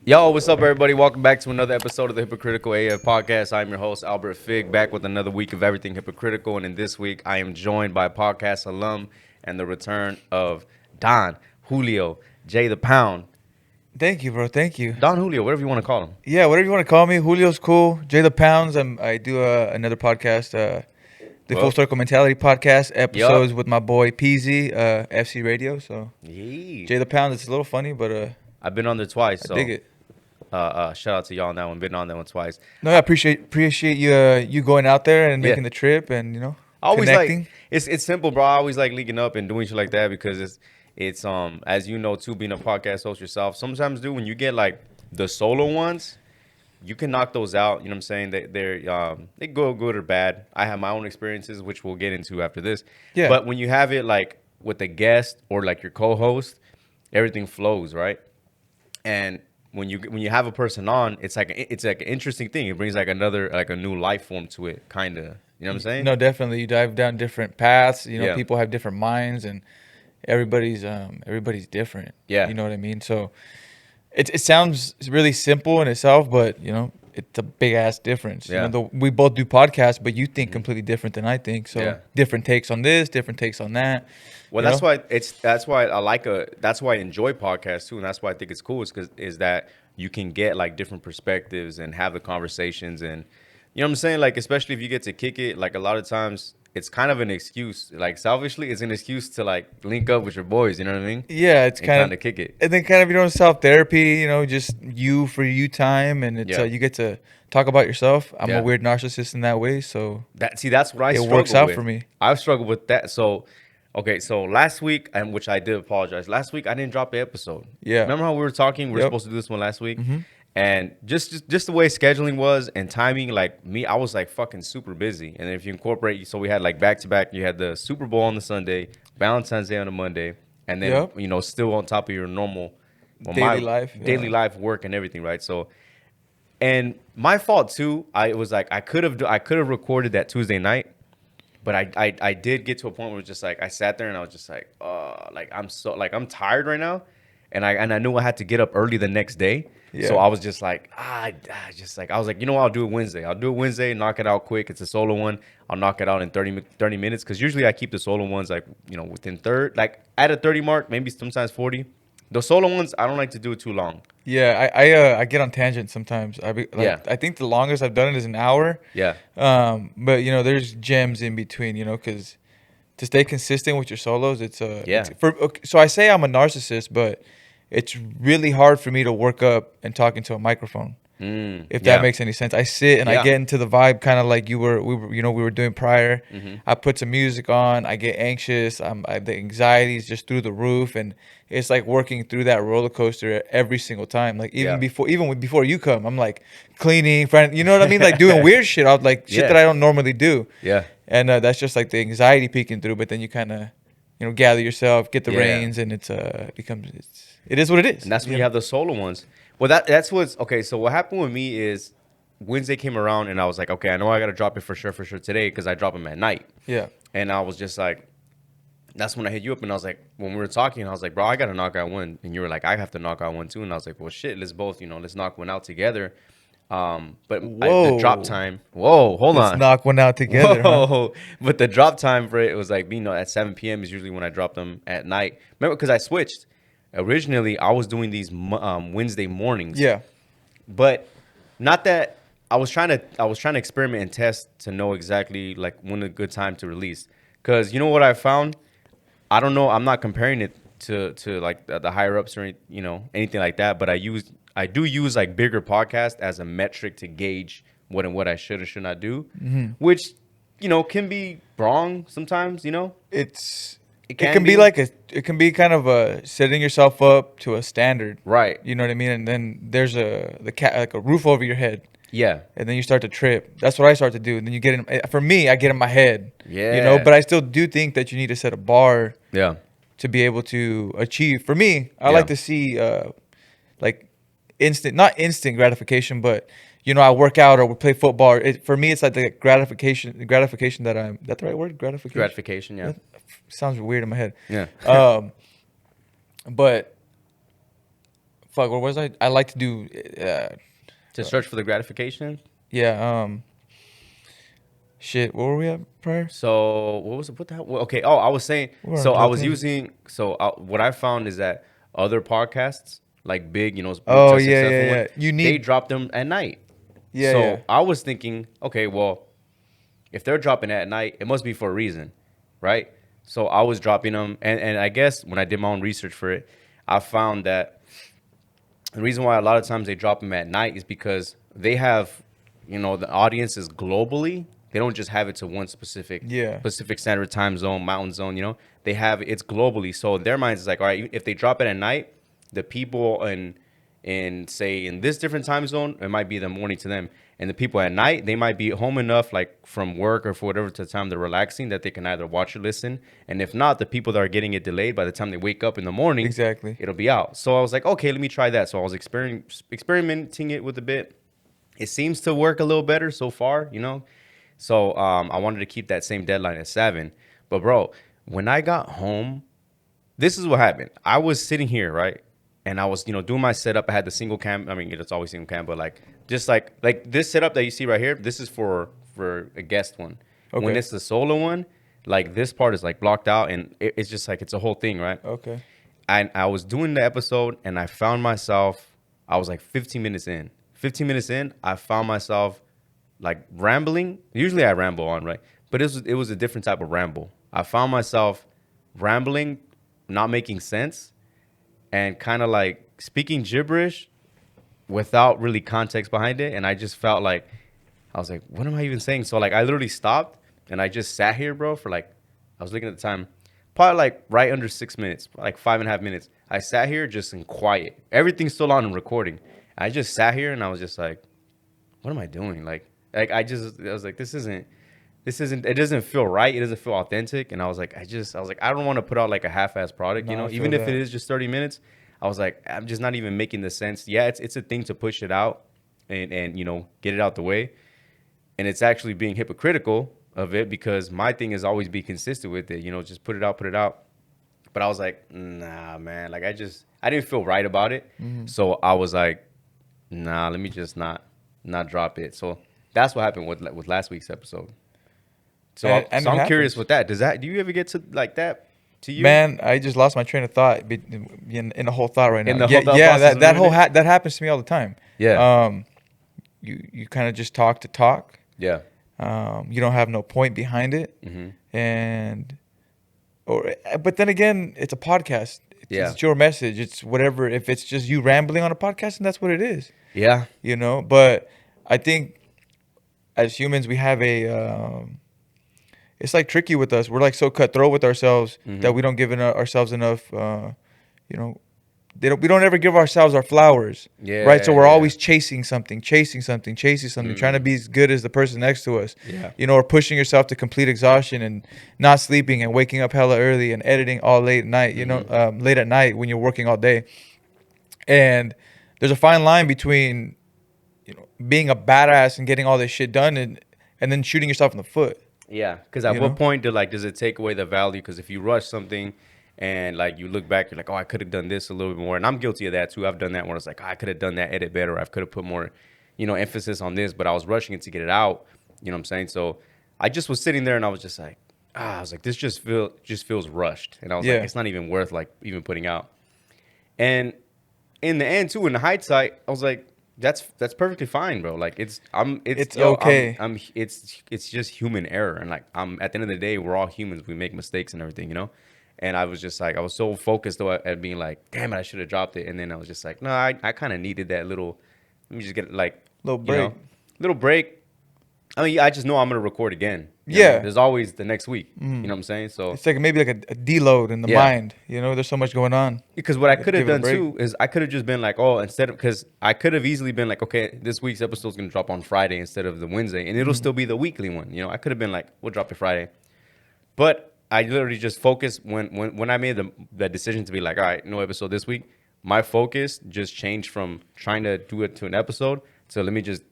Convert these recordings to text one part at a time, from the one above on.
Yo, what's up, everybody? Welcome back to another episode of the Hypocritical AF podcast. I'm your host, Albert Fig, back with another week of everything hypocritical. And in this week, I am joined by podcast alum and the return of Don Julio, J the Pound. Thank you, bro. Thank you. Don Julio, whatever you want to call him. Yeah, whatever you want to call me. Julio's cool. Jay the Pounds. I do another podcast, the Full Circle Mentality podcast episodes with my boy PZ, FC Radio. So Yee. Jay the Pound. It's a little funny, but I've been on there twice. So I dig it. Shout out to y'all on that one. Been on that one twice. No, I appreciate you you going out there and making the trip and I always connecting. like it's simple, bro. I always like linking up and doing shit like that because it's as you know too, being a podcast host yourself. Sometimes, dude, when you get like the solo ones, you can knock those out. You know what I'm saying? They go good or bad. I have my own experiences, which we'll get into after this. Yeah. But when you have it like with a guest or like your co-host, everything flows, right? And when you have a person on, it's like an interesting thing. It brings like a new life form to it, kind of. You know what I'm saying? No, definitely. You dive down different paths. Yeah. People have different minds, and everybody's different. Yeah. You know what I mean? So it sounds really simple in itself, but it's a big ass difference. Yeah. We both do podcasts, but you think completely different than I think. So Yeah. different takes on this, different takes on that. Well, that's why that's why I enjoy podcasts too, and that's why I think it's cool is that you can get like different perspectives and have the conversations, and you know what I'm saying, like especially if you get to kick it, like a lot of times it's kind of an excuse, like selfishly it's an excuse to like link up with your boys, you know what I mean? Yeah, it's kind of kick it, and then kind of self therapy, just you for you time, and it's you get to talk about yourself. I'm a weird narcissist in that way, so that's what I struggle works out with. For me. I've struggled with that. So okay, so last week, and which I did apologize. Last week I didn't drop the episode. Yeah. Remember how we were talking? We were supposed to do this one last week, and just the way scheduling was and timing, like me, I was like fucking super busy. And if you incorporate, so we had like back to back. You had the Super Bowl on the Sunday, Valentine's Day on the Monday, and then still on top of your normal daily life work and everything, right? So, and my fault too. I was like I could have recorded that Tuesday night. But I did get to a point where it was just like I sat there and I was just like, I'm tired right now, and I knew I had to get up early the next day. Yeah. So I was just like, I was like, I'll do it Wednesday. I'll do it Wednesday, knock it out quick. It's a solo one. I'll knock it out in 30 minutes because usually I keep the solo ones like within like at a 30 mark, maybe sometimes 40. The solo ones, I don't like to do it too long. Yeah, I get on tangents sometimes. I think the longest I've done it is an hour. Yeah. But there's gems in between. Because to stay consistent with your solos, so I say I'm a narcissist, but it's really hard for me to work up and talk into a microphone. If that makes any sense. I sit and I get into the vibe, kind of like we were doing prior. I put some music on. I get anxious. The anxiety is just through the roof, and it's like working through that roller coaster every single time. Like even before you come, I'm like cleaning, you know what I mean? Like doing weird shit. I like shit that I don't normally do. Yeah. And that's just like the anxiety peeking through. But then you kind of gather yourself, get the reins, and it is what it is. And that's when you have the solo ones. Well, that's what's okay. So what happened with me is Wednesday came around and I was like, okay, I know I got to drop it for sure today because I drop them at night. Yeah. And I was just like, that's when I hit you up and I was like, when we were talking, I was like, bro, I got to knock out one. And you were like, I have to knock out one too. And I was like, well, shit, let's both, let's knock one out together. But the drop time, hold on. Let's knock one out together. Huh? But the drop time for it was like, at 7 p.m. is usually when I drop them at night. Remember, because I switched. Originally, I was doing these Wednesday mornings. Yeah. But not that I was trying to experiment and test to know exactly like when a good time to release. Because you know what I found? I don't know. I'm not comparing it to like the higher ups or anything like that. But I do use like bigger podcasts as a metric to gauge what I should or should not do, which can be wrong sometimes. It can be kind of setting yourself up to a standard, right? You know what I mean? And then there's like a roof over your head. Yeah. And then you start to trip. That's what I start to do. And then you get in. For me, I get in my head. Yeah. But I still do think that you need to set a bar. Yeah. To be able to achieve. For me, I like to see like not instant gratification, but I work out or we play football. For me, it's like the gratification that I'm. That's the right word? Gratification. Yeah. Sounds weird in my head. Yeah. But fuck, what was I like to do To search for the gratification. Yeah. Shit. What were we at prior? So what was it? What the hell? Well, okay. Oh, I was saying. So I was using. So what I found is that other podcasts, like big, Oh successful yeah. ones, they drop them at night. Yeah. So I was thinking, okay, well, if they're dropping at night, it must be for a reason, right? So I was dropping them, and I guess when I did my own research for it, I found that the reason why a lot of times they drop them at night is because they have, the audience is globally. They don't just have it to one specific Pacific Standard Time zone, mountain zone, They have it's globally. So in their minds, it's like, all right, if they drop it at night, the people in say in this different time zone, it might be the morning to them. And the people at night, they might be home enough, like from work or for whatever time they're relaxing, that they can either watch or listen. And if not, the people that are getting it delayed, by the time they wake up in the morning, it'll be out. So I was like, okay, let me try that. So I was experimenting it with a bit. It seems to work a little better so far, So I wanted to keep that same deadline at 7. But bro, when I got home, this is what happened. I was sitting here, right? And I was, doing my setup. I had the single cam. I mean, it's always single cam, but just like this setup that you see right here, this is for a guest one. Okay. When it's the solo one, like this part is like blocked out, and it's just like it's a whole thing, right? Okay. And I was doing the episode, and I found myself, I was like 15 minutes in. 15 minutes in, I found myself like rambling. Usually I ramble on, right? But it was a different type of ramble. I found myself rambling, not making sense, and kind of like speaking gibberish without really context behind it. And I just felt like, I was like, what am I even saying? So like I literally stopped and I just sat here, bro, for like, I was looking at the time, probably like right under 6 minutes, like 5.5 minutes. I sat here just in quiet. Everything's still on and recording. I just sat here and I was just like, what am I doing? Like I was like, this isn't, it doesn't feel right. It doesn't feel authentic. And I was like, I don't want to put out like a half-ass product, even if it is just 30 minutes. I was like, I'm just not even making the sense. Yeah, it's a thing to push it out and get it out the way. And it's actually being hypocritical of it, because my thing is always be consistent with it, just put it out. But I was like, nah, man, like I didn't feel right about it. Mm-hmm. So I was like, nah, let me just not drop it. So that's what happened with last week's episode. So I'm curious with that. Do you ever get to like that? To you? Man, I just lost my train of thought in the whole thought right now. That happens to me all the time. Yeah. You kind of just talk to talk. Yeah. You don't have no point behind it. Mm-hmm. But then again, it's a podcast. It's your message. It's whatever. If it's just you rambling on a podcast, and that's what it is. Yeah. But I think as humans, we have it's like tricky with us. We're like so cutthroat with ourselves that we don't give ourselves enough. We don't ever give ourselves our flowers. Yeah. Right. So we're always chasing something, trying to be as good as the person next to us. Yeah. Or pushing yourself to complete exhaustion and not sleeping and waking up hella early and editing all late at night. Late at night when you're working all day. And there's a fine line between, being a badass and getting all this shit done and then shooting yourself in the foot. Yeah, because at what point does it take away the value? Because if you rush something and like you look back, you're like, oh, I could have done this a little bit more. And I'm guilty of that too. I've done that where it's like, oh, I could have done that edit better. I could have put more, emphasis on this, but I was rushing it to get it out. You know what I'm saying? So I just was sitting there and I was just like, this just feels rushed. And I was like, it's not even worth like even putting out. And in the end too, in the hindsight, I was like, that's perfectly fine, bro. Like it's okay. It's just human error, and like at the end of the day, we're all humans. We make mistakes and everything, And I was just like, I was so focused at being like, damn it, I should have dropped it. And then I was just like, no, I kind of needed that little. Let me just get like little break. Little break. I mean, I just know I'm gonna record again. There's always the next week. You know what I'm saying? So it's like maybe like a deload in the mind. There's so much going on. Because what I could have done too is I could have just been like, because I could have easily been like, okay, this week's episode is gonna drop on Friday instead of the Wednesday, and it'll still be the weekly one. I could have been like, we'll drop it Friday, but I literally just focused when I made the decision to be like, all right, no episode this week. My focus just changed from trying to do it to an episode to let me just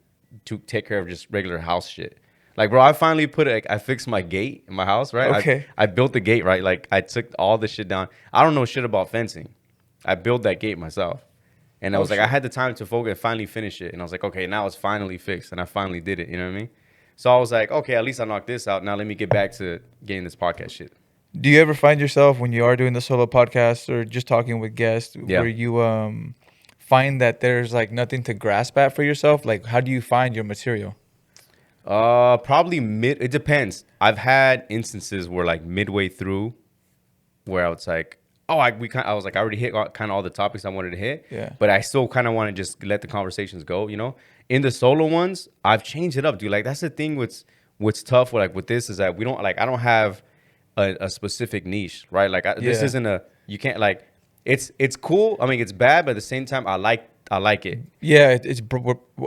take care of just regular house shit. Like, bro, I finally I fixed my gate in my house, right? Okay. I built the gate, right? Like, I took all the shit down. I don't know shit about fencing. I built that gate myself. And I was like, I had the time to focus and finally finish it. And I was like, okay, now it's finally fixed. And I finally did it. You know what I mean? So I was like, okay, at least I knocked this out. Now let me get back to getting this podcast shit. Do you ever find yourself when you are doing the solo podcast or just talking with guests where you find that there's like nothing to grasp at for yourself? Like, how do you find your material? Probably it depends. I've had instances where like midway through where I was like, I was like, I already hit kind of all the topics I wanted to hit. Yeah. But I still kind of want to just let the conversations go, you know? In the solo ones, I've changed it up, dude. Like, that's the thing what's tough with this is that we don't, like, I don't have a specific niche, right? Like, this isn't you can't, like, it's cool. I mean, it's bad, but at the same time, I like it. Yeah,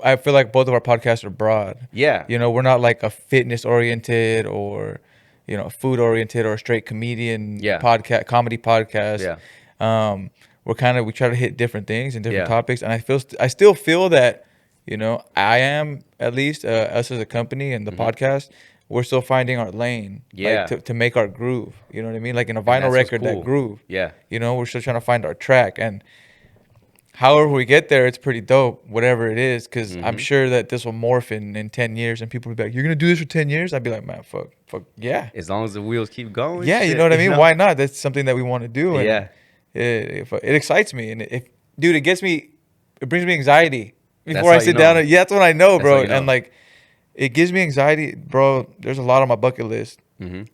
I feel like both of our podcasts are broad. Yeah. You know, we're not like a fitness oriented or, you know, food oriented or a straight comedy podcast. Yeah. We try to hit different things and different topics. And I still feel that, you know, I am at least us as a company and the podcast, we're still finding our lane. Yeah. Like, to make our groove. You know what I mean? Like in a vinyl record, that groove. Yeah. You know, we're still trying to find our track. And however we get there, it's pretty dope, whatever it is, because I'm sure that this will morph in 10 years and people will be like, you're going to do this for 10 years? I'd be like, man, fuck, yeah. As long as the wheels keep going. Yeah, you know what I mean? Why not? That's something that we want to do. And yeah. It excites me. And it brings me anxiety before I sit down. Yeah, that's when I know, bro. And like, it gives me anxiety, bro. There's a lot on my bucket list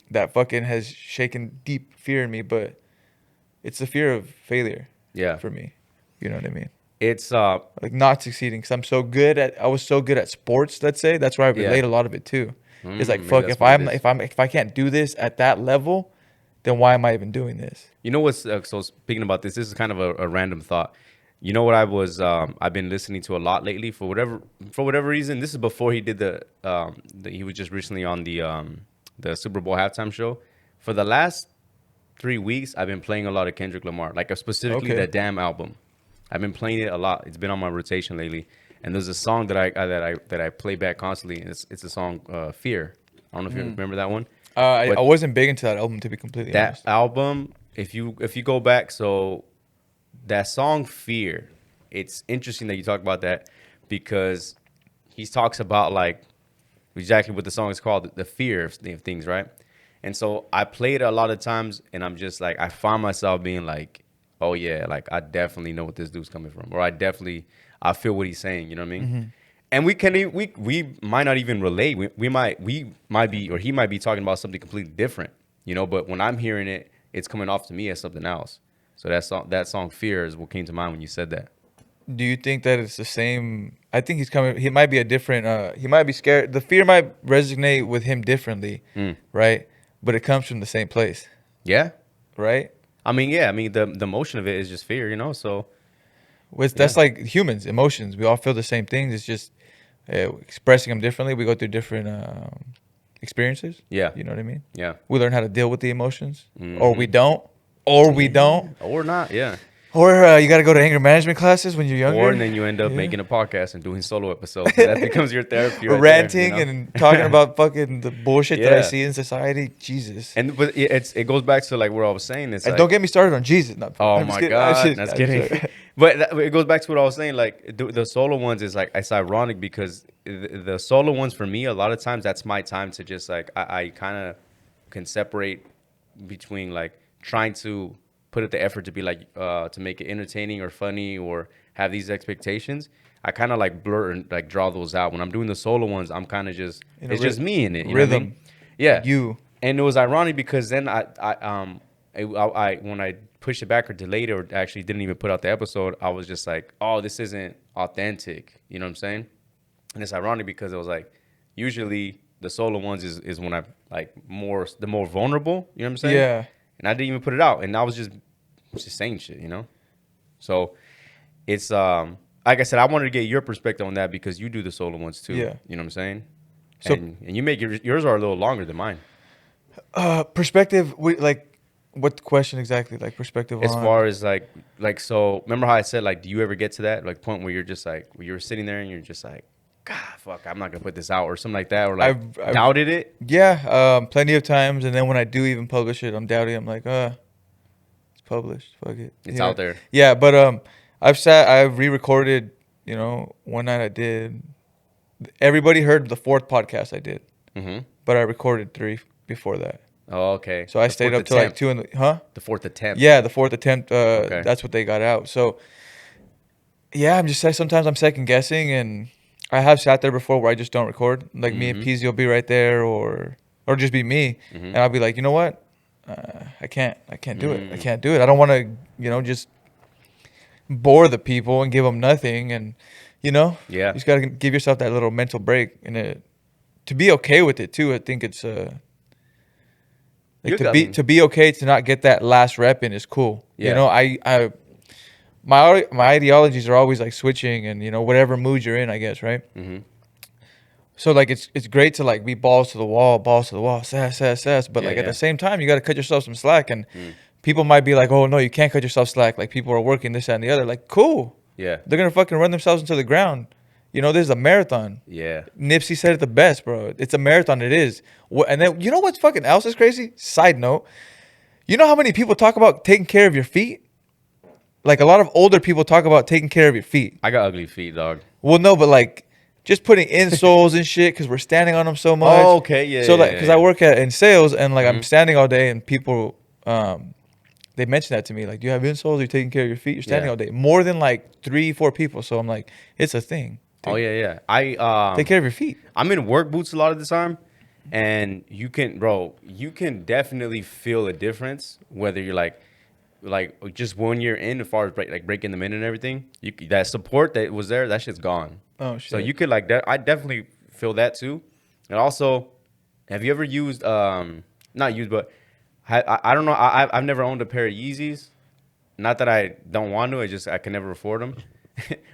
that fucking has shaken deep fear in me, but it's the fear of failure for me. You know what I mean? It's like not succeeding because I was so good at sports, let's say. That's where I relate a lot of it too. It's like, fuck, if I can't do this at that level, then why am I even doing this? You know what's so speaking about this is kind of a random thought. You know what I've been listening to a lot lately for whatever reason. This is before he did he was just recently on the Super Bowl halftime show. For the last 3 weeks, I've been playing a lot of Kendrick Lamar, like specifically that damn album. I've been playing it a lot. It's been on my rotation lately. And there's a song that I play back constantly. And it's the song "Fear." I don't know if you remember that one. I wasn't big into that album, to be completely honest. That album, if you go back, so that song "Fear," it's interesting that you talk about that because he talks about like exactly what the song is called, the fear of things, right? And so I play it a lot of times, and I'm just like, I find myself being like, oh yeah, like I definitely know what this dude's coming from, or I feel what he's saying. You know what I mean? And we might not even relate. We might be, or he might be talking about something completely different, you know. But when I'm hearing it, it's coming off to me as something else. So that song "Fear" is what came to mind when you said that. Do you think that it's the same? I think he might be a different. He might be scared. The fear might resonate with him differently, right? But it comes from the same place. Yeah. Right. I mean, yeah. I mean, the emotion of it is just fear, you know. So that's like humans' emotions. We all feel the same things. It's just expressing them differently. We go through different experiences. Yeah. You know what I mean? Yeah. We learn how to deal with the emotions, or we don't, or not. Yeah. Or you got to go to anger management classes when you're younger. Or and then you end up making a podcast and doing solo episodes. That becomes your therapy. Or ranting and talking about fucking the bullshit that I see in society. Jesus. But it goes back to like what I was saying. It's like, don't get me started on Jesus. No, oh my God. That's kidding. But it goes back to what I was saying. Like the solo ones is like, it's ironic because the solo ones for me, a lot of times that's my time to just like, I kind of can separate between like trying to put the effort to be like to make it entertaining or funny or have these expectations. I kind of like blur and like draw those out. When I'm doing the solo ones, I'm kind of just just me in it. You rhythm. Know what I mean? Yeah. You. And it was ironic because then I when I pushed it back or delayed it or actually didn't even put out the episode, I was just like, oh, this isn't authentic. You know what I'm saying? And it's ironic because it was like usually the solo ones is when I like the more vulnerable. You know what I'm saying? Yeah. And I didn't even put it out, and I was just saying shit, you know. So it's like I said, I wanted to get your perspective on that because you do the solo ones too. Yeah, you know what I'm saying. So and you make yours are a little longer than mine. Perspective. Like, what question exactly? Like perspective as far as like so. Remember how I said like, do you ever get to that like point where you're just like where you're sitting there and you're just like, God, fuck, I'm not gonna put this out or something like that, or like I've doubted it. Yeah, plenty of times, and then when I do even publish it, I'm doubting. I'm like, it's published. Fuck it. It's out there. Yeah, but I've re-recorded, you know, one night I did. Everybody heard the 4th podcast I did, but I recorded 3 before that. Oh, okay. So I stayed up till like 2 in the, The 4th attempt. Yeah, the 4th attempt. Okay. That's what they got out. So yeah, I'm just sometimes I'm second guessing, and I have sat there before where I just don't record. Like me and Peasy will be right there, or just be me, and I'll be like, you know what, I can't do it. I can't do it. I don't want to, you know, just bore the people and give them nothing, and you know, you just gotta give yourself that little mental break, and to be okay with it too. I think it's like to be okay to not get that last rep in is cool. You know, my ideologies are always like switching, and you know, whatever mood you're in, I guess, right? So like it's great to like be balls to the wall, sass, but like at the same time, you got to cut yourself some slack, and people might be like, oh no, you can't cut yourself slack. Like people are working this, that, and the other. Like cool, they're gonna fucking run themselves into the ground. You know, this is a marathon. Nipsey said it the best, bro. It's a marathon. It is. And then you know what's fucking else is crazy? Side note, you know how many people talk about taking care of your feet? Like a lot of older people talk about taking care of your feet. I got ugly feet, dog. Well, no, but like just putting insoles and shit because we're standing on them so much. Oh, okay, yeah. So like, because I work in sales and like I'm standing all day, and people, they mention that to me. Like, do you have insoles? You're taking care of your feet. You're standing all day. More than like 3-4 people. So I'm like, it's a thing. Oh yeah. I take care of your feet. I'm in work boots a lot of the time, and you can definitely feel a difference whether you're like just when you're in, as far as breaking them in and everything, that support that was there, that shit's gone. Oh shit. So you could like that. I definitely feel that too. And also, have you ever used not used, but I don't know. I've never owned a pair of Yeezys. Not that I don't want to. I can never afford them.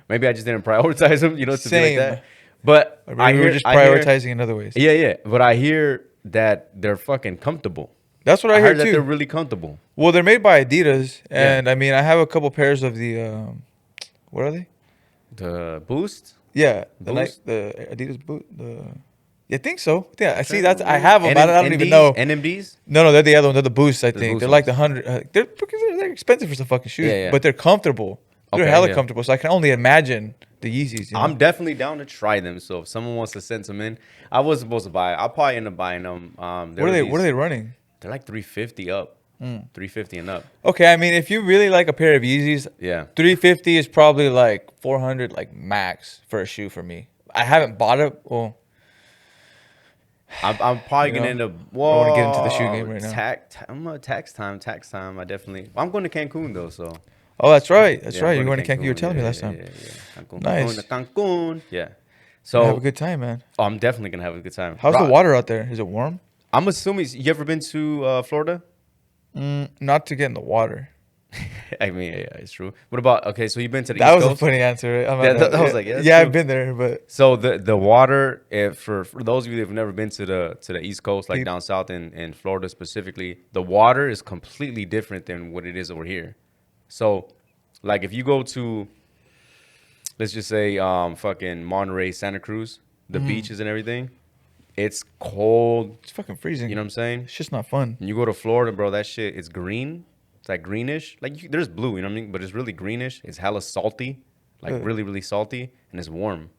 Maybe I just didn't prioritize them. You know, to be like that. But we were just prioritizing in other ways. Yeah. But I hear that they're fucking comfortable. That's what I heard that too. They're really comfortable. Well, they're made by Adidas, and I mean, I have a couple pairs of the what are they? The Boost. Yeah, the Adidas boot. I think so. Yeah, I see. I have them. I don't even know. NMDs? No, they're the other one. They're the Boosts. I think they're like the 100. They're expensive for some fucking shoes, but they're comfortable. They're hella comfortable. So I can only imagine the Yeezys. You know? I'm definitely down to try them. So if someone wants to send some in, I was supposed to buy it. I'll probably end up buying them. What are they running? They're like $350 up. $350 and up. Okay, I mean, if you really like a pair of Yeezys, $350 is probably like $400 like max for a shoe for me. I haven't bought it. Well, I'm probably gonna end up. Well, I want to get into the shoe game right now. I'm tax time. I'm going to Cancun though, so. Oh, that's right. That's right. You're going to Cancun. You were telling me last time. Nice. Going to Cancun. Yeah. So have a good time, man. Oh, I'm definitely gonna have a good time. How's the water out there? Is it warm? I'm assuming. You ever been to Florida? Not to get in the water. I mean, yeah, it's true. What about, okay, so you've been to the East Coast? That was a funny answer. Right? I was like, yeah, I've been there, but so the water, for those of you that have never been to the East Coast, like down south in Florida specifically, the water is completely different than what it is over here. So, like, if you go to, let's just say, fucking Monterey, Santa Cruz, the beaches and everything, it's cold. It's fucking freezing. You know what I'm saying? It's just not fun. And you go to Florida, bro, that shit, it's green. It's like greenish. Like, there's blue, you know what I mean? But it's really greenish. It's hella salty. Like, really, really salty. And it's warm.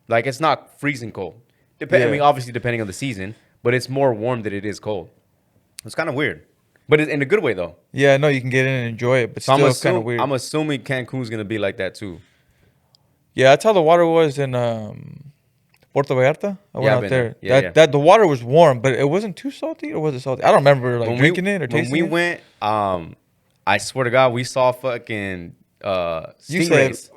Like, it's not freezing cold. I mean, obviously, depending on the season. But it's more warm than it is cold. It's kind of weird. But in a good way, though. Yeah, no, you can get in and enjoy it. But still, it's kind of weird. I'm assuming Cancun's going to be like that, too. Yeah, that's how the water was in Puerto Vallarta. I went out there. The water was warm, but it wasn't too salty, or was it salty? I don't remember drinking it or tasting it. When we went, I swear to God, we saw fucking stingrays.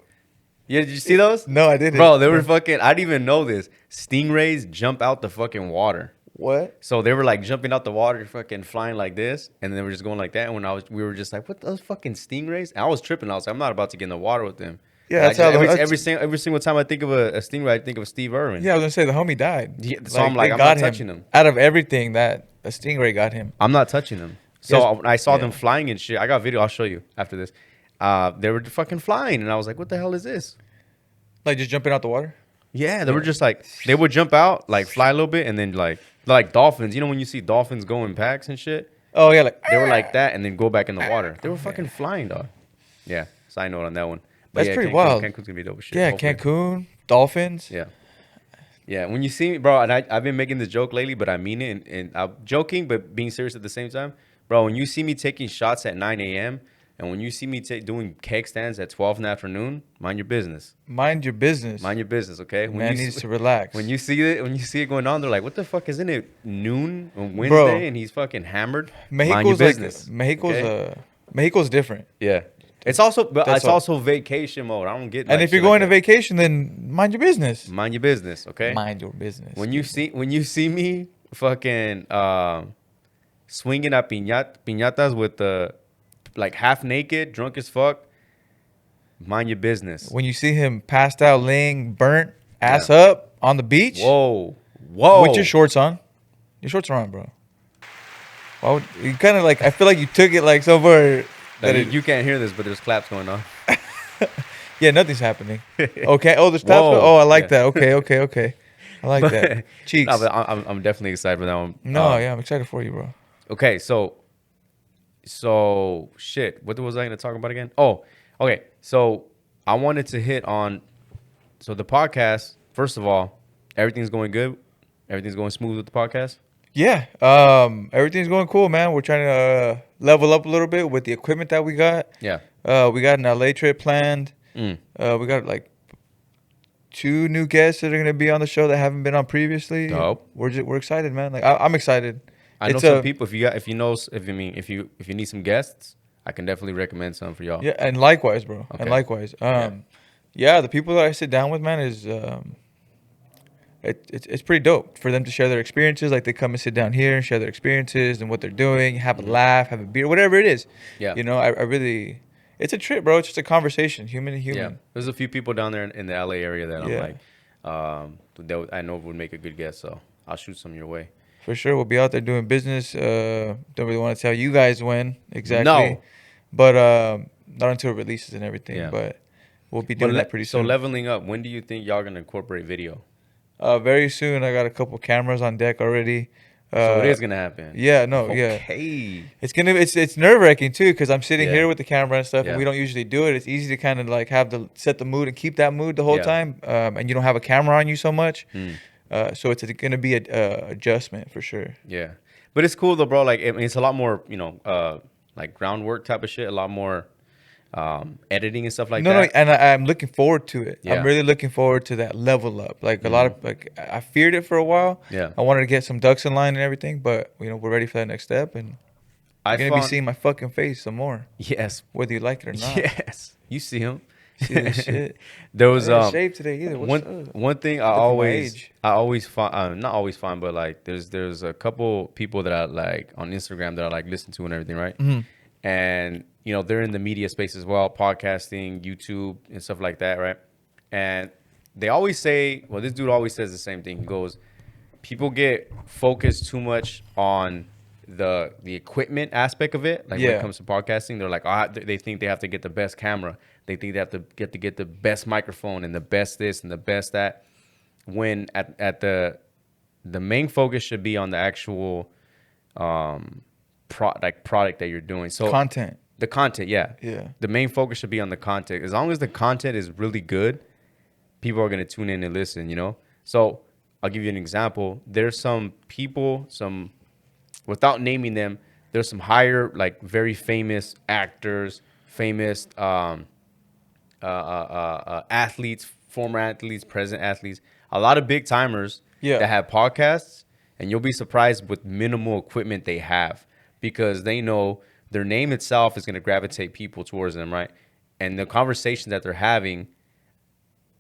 Yeah, did you see those? No, I didn't. Bro, they were fucking, I didn't even know this. Stingrays jump out the fucking water. What? So they were like jumping out the water, fucking flying like this, and then they were just going like that. And we were just like, what, those fucking stingrays? And I was tripping. I was like, I'm not about to get in the water with them. Yeah, that's how every single time I think of a stingray, I think of Steve Irwin. Yeah, I was gonna say the homie died. Yeah, so I'm like, I'm not touching him. Out of everything, that a stingray got him. I'm not touching him. So I saw them flying and shit. I got video. I'll show you after this. They were fucking flying, and I was like, what the hell is this? Like just jumping out the water? Yeah, they were just like, they would jump out, like fly a little bit, and then like dolphins. You know when you see dolphins go in packs and shit? Oh yeah, like they were like that, and then go back in the water. They were fucking flying, dog. Yeah, side note on that one. That's pretty wild. Cancun's gonna be dope shit. Yeah, hopefully. Cancun, dolphins. Yeah. Yeah, when you see me, bro, and I've been making this joke lately, but I mean it, and I'm joking, but being serious at the same time. Bro, when you see me taking shots at 9 a.m., and when you see me doing keg stands at 12 in the afternoon, mind your business. Mind your business. Mind your business, okay? Man needs to relax. When you see it going on, they're like, "What the fuck? Isn't it noon on Wednesday?" Bro, and he's fucking hammered. Mind your business. Mexico's different. Yeah. It's also vacation mode. I don't get. And if you're going to vacation, then mind your business. Mind your business, okay? Mind your business. When you see me fucking swinging at piñatas with the like half naked, drunk as fuck, mind your business. When you see him passed out, laying burnt ass up on the beach, whoa, with your shorts on, your shorts are on, bro. Why would you kind of like? I feel like you took it like somewhere. You can't hear this, but there's claps going on. Yeah, nothing's happening. Okay. Oh, there's claps. Oh, I like that. Okay. I like that. Cheeks. No, but I'm definitely excited for that one. No, yeah, I'm excited for you, bro. Okay, so shit. What was I going to talk about again? Oh, okay. So I wanted to hit on. So the podcast. First of all, everything's going good. Everything's going smooth with the podcast. Yeah, everything's going cool, man. We're trying to level up a little bit with the equipment that we got. Yeah. We got an LA trip planned. We got like 2 new guests that are gonna be on the show that haven't been on previously. Dope. We're excited, man. Like I'm excited. I know some people. If you need some guests, I can definitely recommend some for y'all. Yeah, and likewise, bro. Okay. And likewise. Yeah, the people that I sit down with, man, is it's pretty dope for them to share their experiences. Like they come and sit down here and share their experiences and what they're doing, have a laugh, have a beer, whatever it is. Yeah. You know, I really, it's a trip, bro. It's just a conversation, human to human. Yeah. There's a few people down there in the LA area that I'm like, I know would make a good guest. So I'll shoot some your way. For sure. We'll be out there doing business. Don't really want to tell you guys when exactly. No. But not until it releases and everything. Yeah. But we'll be doing that pretty soon. So leveling up, when do you think y'all going to incorporate video? Very soon. I got a couple cameras on deck already. So it is gonna happen. Yeah, no, okay. It's nerve wracking too because I'm sitting here with the camera and stuff, and we don't usually do it. It's easy to kind of like set the mood and keep that mood the whole time, and you don't have a camera on you so much. So it's gonna be a adjustment for sure. Yeah, but it's cool though, bro. Like it's a lot more, like groundwork type of shit. A lot more editing and stuff like that. No, and I'm looking forward to it. I'm really looking forward to that level up. Like a lot of I feared it for a while. Yeah, I wanted to get some ducks in line and everything, but we're ready for that next step, and you're gonna be seeing my fucking face some more. Yes, whether you like it or not. Yes, you see him. See this shit. There was shaved today either. One thing I always find, not always find, but like there's a couple people that I like on Instagram that I like listen to and everything, right? And they're in the media space as well, podcasting, YouTube, and stuff like that, right? And they always say, well, this dude always says the same thing. He goes, people get focused too much on the equipment aspect of it. Like when it comes to podcasting, they're like, they think they have to get the best camera. They think they have to get the best microphone and the best this and the best that. When at the main focus should be on the actual product that you're doing. So content. The content, yeah. Yeah. The main focus should be on the content. As long as the content is really good, people are going to tune in and listen, So I'll give you an example. There's some people, without naming them, there's some higher, like very famous actors, famous athletes, former athletes, present athletes, a lot of big timers that have podcasts, and you'll be surprised with minimal equipment they have because they know their name itself is going to gravitate people towards them, right? And the conversations that they're having,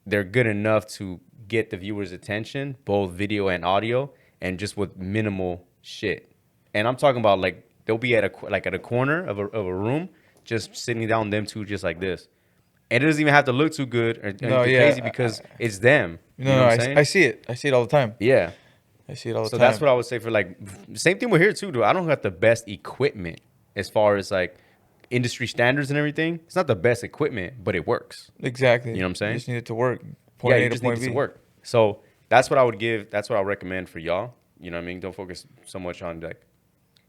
they're good enough to get the viewer's attention, both video and audio, and just with minimal shit. And I'm talking about like they'll be at a corner of a room, just sitting down, them two, just like this. And it doesn't even have to look too good or crazy because it's them. I see it. I see it all the time. Yeah. I see it all the time. So that's what I would say for like, same thing with here too, dude. I don't have the best equipment as far as like industry standards and everything. It's not the best equipment, but it works. Exactly. You know what I'm saying? You just need it to work. Point A to point B. To work. So that's what I would give. That's what I recommend for y'all. You know what I mean? Don't focus so much on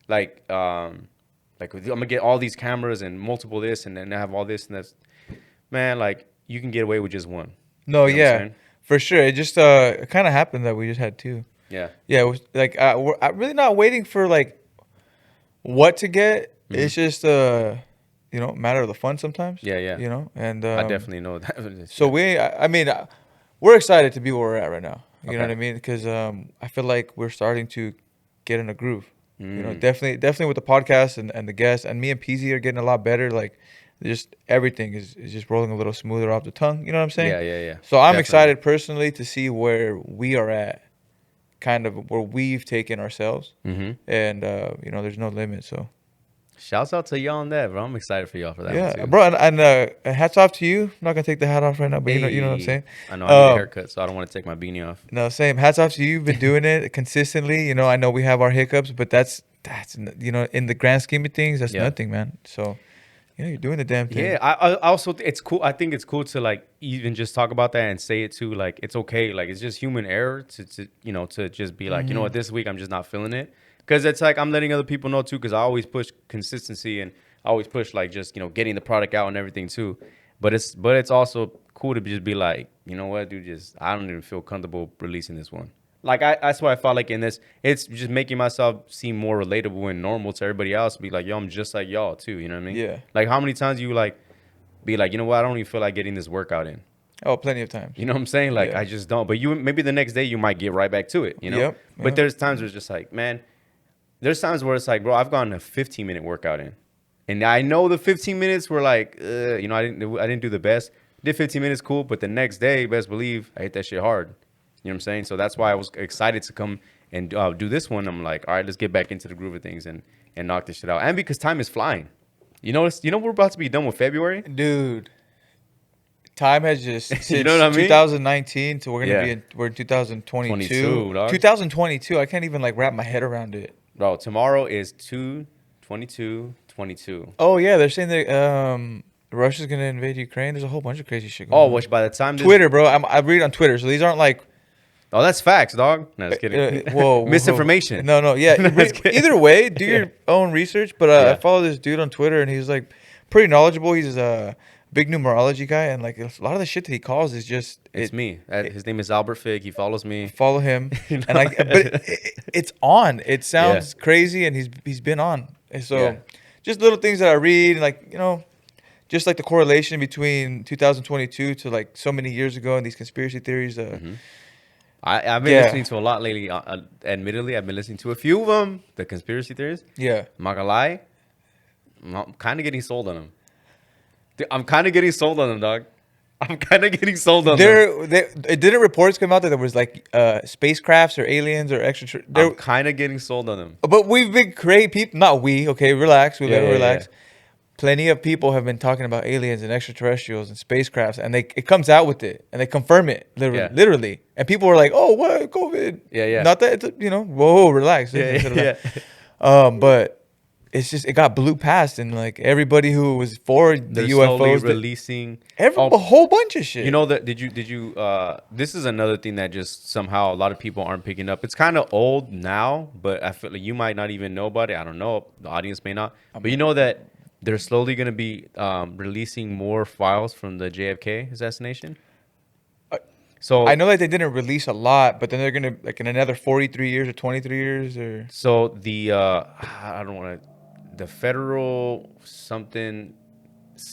like I'm gonna get all these cameras and multiple this and then I have all this and that's, man, like you can get away with just one. No, you know for sure. It just it kind of happened that we just had two. Yeah. Yeah, it was like I'm really not waiting for like what to get. Mm-hmm. It's just matter of the fun sometimes. Yeah, yeah. You know, and I definitely know that. So I mean, we're excited to be where we're at right now. You know what I mean? Because I feel like we're starting to get in a groove. You know, definitely with the podcast and the guests, and me and PZ are getting a lot better. Like, just everything is just rolling a little smoother off the tongue. You know what I'm saying? Yeah, yeah, yeah. So I'm excited personally to see where we are at, kind of where we've taken ourselves, and there's no limit. So, shouts out to y'all on that, bro. I'm excited for y'all for that. Yeah, one too. Bro, and hats off to you. I'm not gonna take the hat off right now, but you know what I'm saying. I know I need a haircut, so I don't want to take my beanie off. No, same. Hats off to you. You've been doing it consistently. You know, I know we have our hiccups, but that's in the grand scheme of things, that's nothing, man. So. Yeah, you're doing the damn thing. Yeah, I also it's cool. I think it's cool to like even just talk about that and say it too. Like it's okay. Like it's just human error to to just be like, you know what, this week I'm just not feeling it. Because it's like I'm letting other people know too. Because I always push consistency and I always push like just getting the product out and everything too. But it's also cool to just be like, you know what, dude, I don't even feel comfortable releasing this one. Like that's why I felt like in this, it's just making myself seem more relatable and normal to everybody else. Be like, yo, I'm just like y'all too. You know what I mean? Yeah. Like how many times you like be like, you know what, I don't even feel like getting this workout in. Oh, plenty of times. You know what I'm saying? Like I just don't. But maybe the next day you might get right back to it. You know. Yep. But there's times where it's just like, man, there's times where it's like, bro, I've gotten a 15-minute workout in, and I know the 15 minutes were like, I didn't do the best. Did 15 minutes, cool. But the next day, best believe I hit that shit hard. You know what I'm saying? So that's why I was excited to come and do this one. I'm like, all right, let's get back into the groove of things and knock this shit out. And because time is flying. We're about to be done with February. Dude, time has just you know what I mean? 2019, so we're in 2022. 2022. I can't even like wrap my head around it. Bro, tomorrow is 2/22/22. Oh yeah, they're saying that Russia's gonna invade Ukraine. There's a whole bunch of crazy shit going on. Which by the time Twitter, bro, I read on Twitter, so these aren't like. Oh, that's facts, dog. No, just kidding. Whoa, misinformation. No, yeah. Either way, do your own research. But I follow this dude on Twitter, and he's like pretty knowledgeable. He's a big numerology guy, and like a lot of the shit that he calls is just it's me. His name is Albert Fig. He follows me. Follow him, and like, but it's on. It sounds crazy, and he's been on. And so, just little things that I read, and like just like the correlation between 2022 to like so many years ago, and these conspiracy theories. I've been listening to a lot lately. Admittedly, I've been listening to a few of them, the conspiracy theories. Yeah. I'm not gonna lie. I'm kind of getting sold on them. I'm kind of getting sold on them, dog. I'm kind of getting sold on them. Didn't reports come out that there was like spacecrafts or aliens or extra? I'm kind of getting sold on them. But we've been great people. Not we. Okay, relax. We let it relax. Yeah. Plenty of people have been talking about aliens and extraterrestrials and spacecrafts, and it comes out with it, and they confirm it, literally. And people were like, "Oh, what COVID?" Yeah. Not that whoa, relax. Yeah. But it's just it got blew past, and like everybody who was for the UFOs releasing a whole bunch of shit. You know that? Did you? This is another thing that just somehow a lot of people aren't picking up. It's kind of old now, but I feel like you might not even know about it. I don't know. The audience may not, but you know that. They're slowly going to be releasing more files from the JFK assassination. So I know that they didn't release a lot, but then they're going to like in another 43 years or 23 years or. So the I don't want to the federal something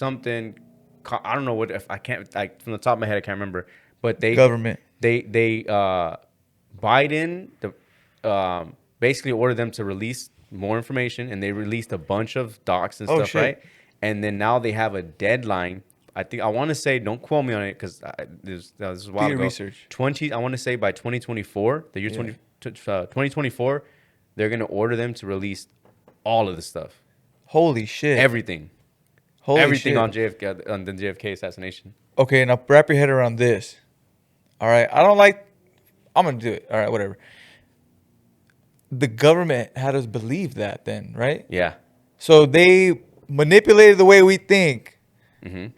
I don't know what if I can't like from the top of my head I can't remember, but Biden basically ordered them to release more information, and they released a bunch of docs and stuff, right? And then now they have a deadline. I want to say, don't quote me on it because this is a while ago. Research. I want to say by 2024, the year 2024, they're gonna order them to release all of the stuff. Holy shit! Everything. Everything on JFK, on the JFK assassination. Okay, now wrap your head around this. All right, I'm gonna do it. All right, whatever. The government had us believe that then, right? Yeah. So they manipulated the way we think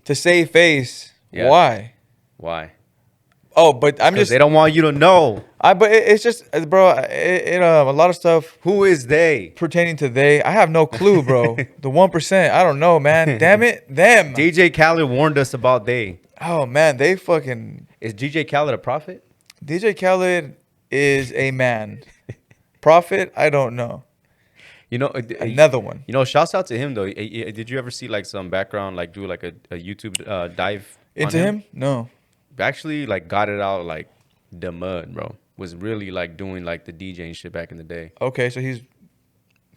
to save face. Yeah. Why? Oh, but I'm just... They don't want you to know. But it's just, bro, a lot of stuff... Who is they? Pertaining to they. I have no clue, bro. The 1%. I don't know, man. Damn it. Them. DJ Khaled warned us about they. Oh man, they fucking. Is DJ Khaled a prophet? DJ Khaled is a man. Prophet, I don't know. You know, Another one. You know, shouts out to him though. Did you ever see like some background, like do like a YouTube dive into on him? No. Actually, like got it out like the mud, bro. Was really like doing like the DJing shit back in the day. Okay, so he's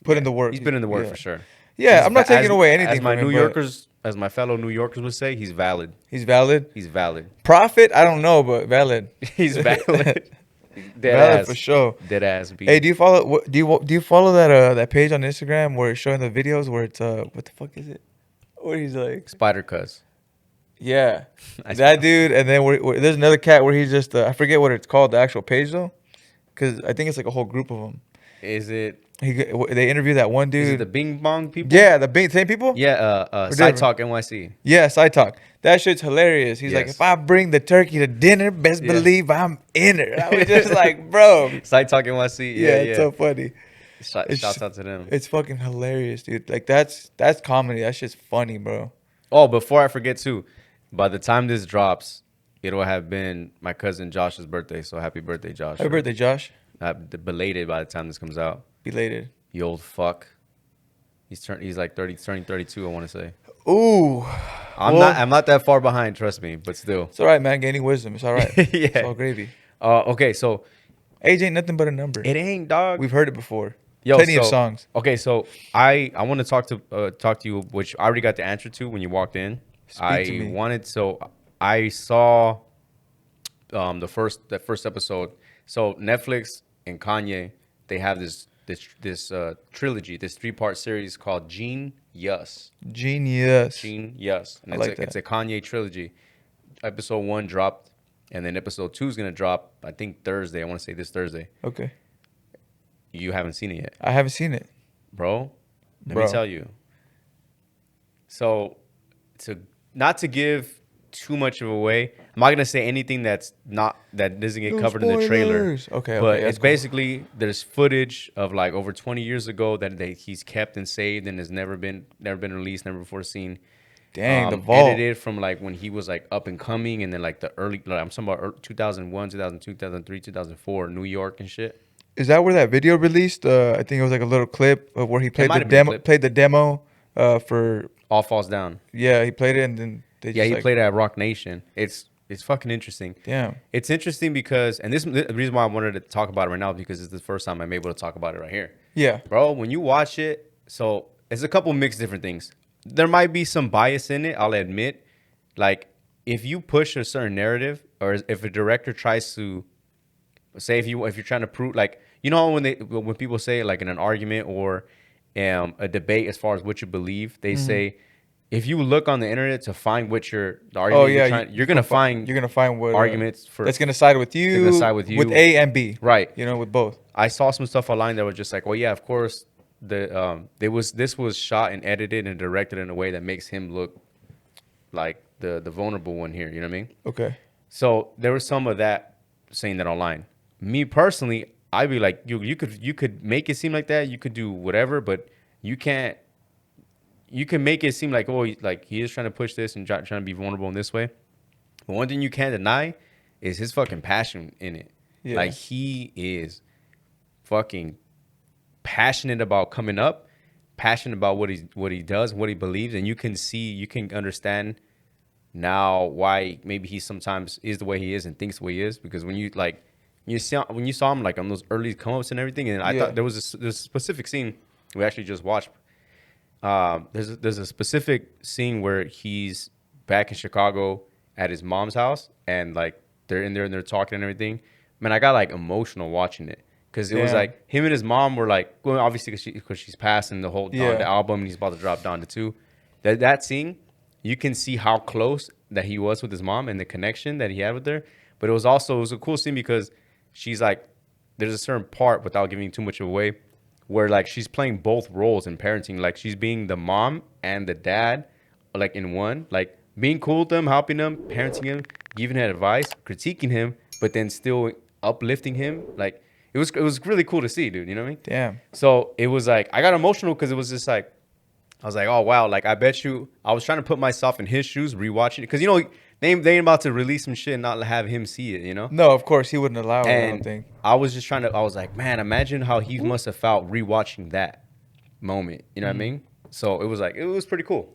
put in the work. He's been in the work for sure. Yeah, I'm not taking away anything as my from him, New Yorkers, as my fellow New Yorkers would say, he's valid. He's valid. He's valid. Prophet, I don't know, but valid. He's valid. Valid for sure. Dead ass beat. Hey, do you follow? Do you follow that page on Instagram where it's showing the videos where it's what the fuck is it? Where he's like Spider Cuz. Yeah, that dude. And then there's another cat where he's just I forget what it's called, the actual page though, because I think it's like a whole group of them. Is it? They interview that one dude. Is it the Bing Bong people? Yeah, the same people. Yeah, Side Talk NYC. Yeah, Side Talk. That shit's hilarious. He's like, if I bring the turkey to dinner, best believe I'm in it. I was just like, bro. Side Talk NYC. Yeah, it's so funny. Shouts out to them. It's fucking hilarious, dude. Like that's comedy. That shit's funny, bro. Oh, before I forget too, by the time this drops, it'll have been my cousin Josh's birthday. So happy birthday, Josh. Happy birthday, Josh. Belated by the time this comes out. Belated. You old fuck. He's like 30, turning 32, I want to say. Ooh. I'm not that far behind, trust me, but still. It's all right, man. Gaining wisdom. It's all right. Yeah. It's all gravy. Okay, so age ain't nothing but a number. It ain't, dog. We've heard it before. Plenty of songs. Okay, so I want to talk to you, which I already got the answer to when you walked in. I saw that first episode. So Netflix and Kanye, they have this trilogy, this 3-part series called Genius. Genius. And it's a Kanye trilogy. Episode 1 dropped, and then episode 2 is gonna drop, I think Thursday. I want to say this Thursday. Okay. You haven't seen it yet. I haven't seen it, bro. Let me tell you. So, not to give too much of away, I'm not gonna say anything that doesn't get covered in the trailer. Okay, but it's basically there's footage of like over 20 years ago that he's kept and saved and has never been released, never before seen. Dang, the vault. Edited from like when he was like up and coming, and then like the early, like, I'm talking about 2001, 2002, 2003, 2004, New York and shit. Is that where that video released? I think it was like a little clip of where he played the demo for All Falls Down. Yeah, he played it, and then he played it at Rock Nation. It's fucking interesting. Damn. It's interesting because, and the reason why I wanted to talk about it right now is because it's the first time I'm able to talk about it right here. Yeah. Bro, when you watch it, so it's a couple mixed different things. There might be some bias in it, I'll admit. Like, if you push a certain narrative, or if a director tries to, say if you're trying to prove, like, you know when people say, like, in an argument or a debate as far as what you believe, they say, if you look on the internet to find what the argument you're gonna find what arguments for that's gonna side with you. Gonna side with you with A and B, right? You know, with both. I saw some stuff online that was just like, well, yeah, of course, this was shot and edited and directed in a way that makes him look like the vulnerable one here. You know what I mean? Okay. So there was some of that saying that online. Me personally, I'd be like, you could make it seem like that. You could do whatever, but you can't. You can make it seem like, oh, like he is trying to push this and trying to be vulnerable in this way. But one thing you can't deny is his fucking passion in it. Yeah. Like, he is fucking passionate about coming up, passionate about what he does, what he believes, and you can understand now why maybe he sometimes is the way he is and thinks the way he is, because when you saw him like on those early come-ups and everything, and I thought there was a specific scene we actually just watched. There's a specific scene where he's back in Chicago at his mom's house, and like they're in there and they're talking and everything. Man, I got like emotional watching it, because it was like him and his mom were like, well, obviously because she's passing the whole Donda album and he's about to drop Donda 2. That scene, you can see how close that he was with his mom and the connection that he had with her. But it was a cool scene because she's like, there's a certain part, without giving too much away, where like she's playing both roles in parenting. Like, she's being the mom and the dad, like in one, like being cool with them, helping them, parenting him, giving him advice, critiquing him, but then still uplifting him. Like, it was really cool to see, dude. You know what I mean? Damn. So it was like, I got emotional because it was just like, I was like, oh wow, like I bet you, I was trying to put myself in his shoes, rewatching it, because they ain't about to release some shit and not have him see it, you know? No, of course he wouldn't allow it. I don't And think. I was just trying to. I was like, man, imagine how he must have felt rewatching that moment. You know what I mean? So it was pretty cool.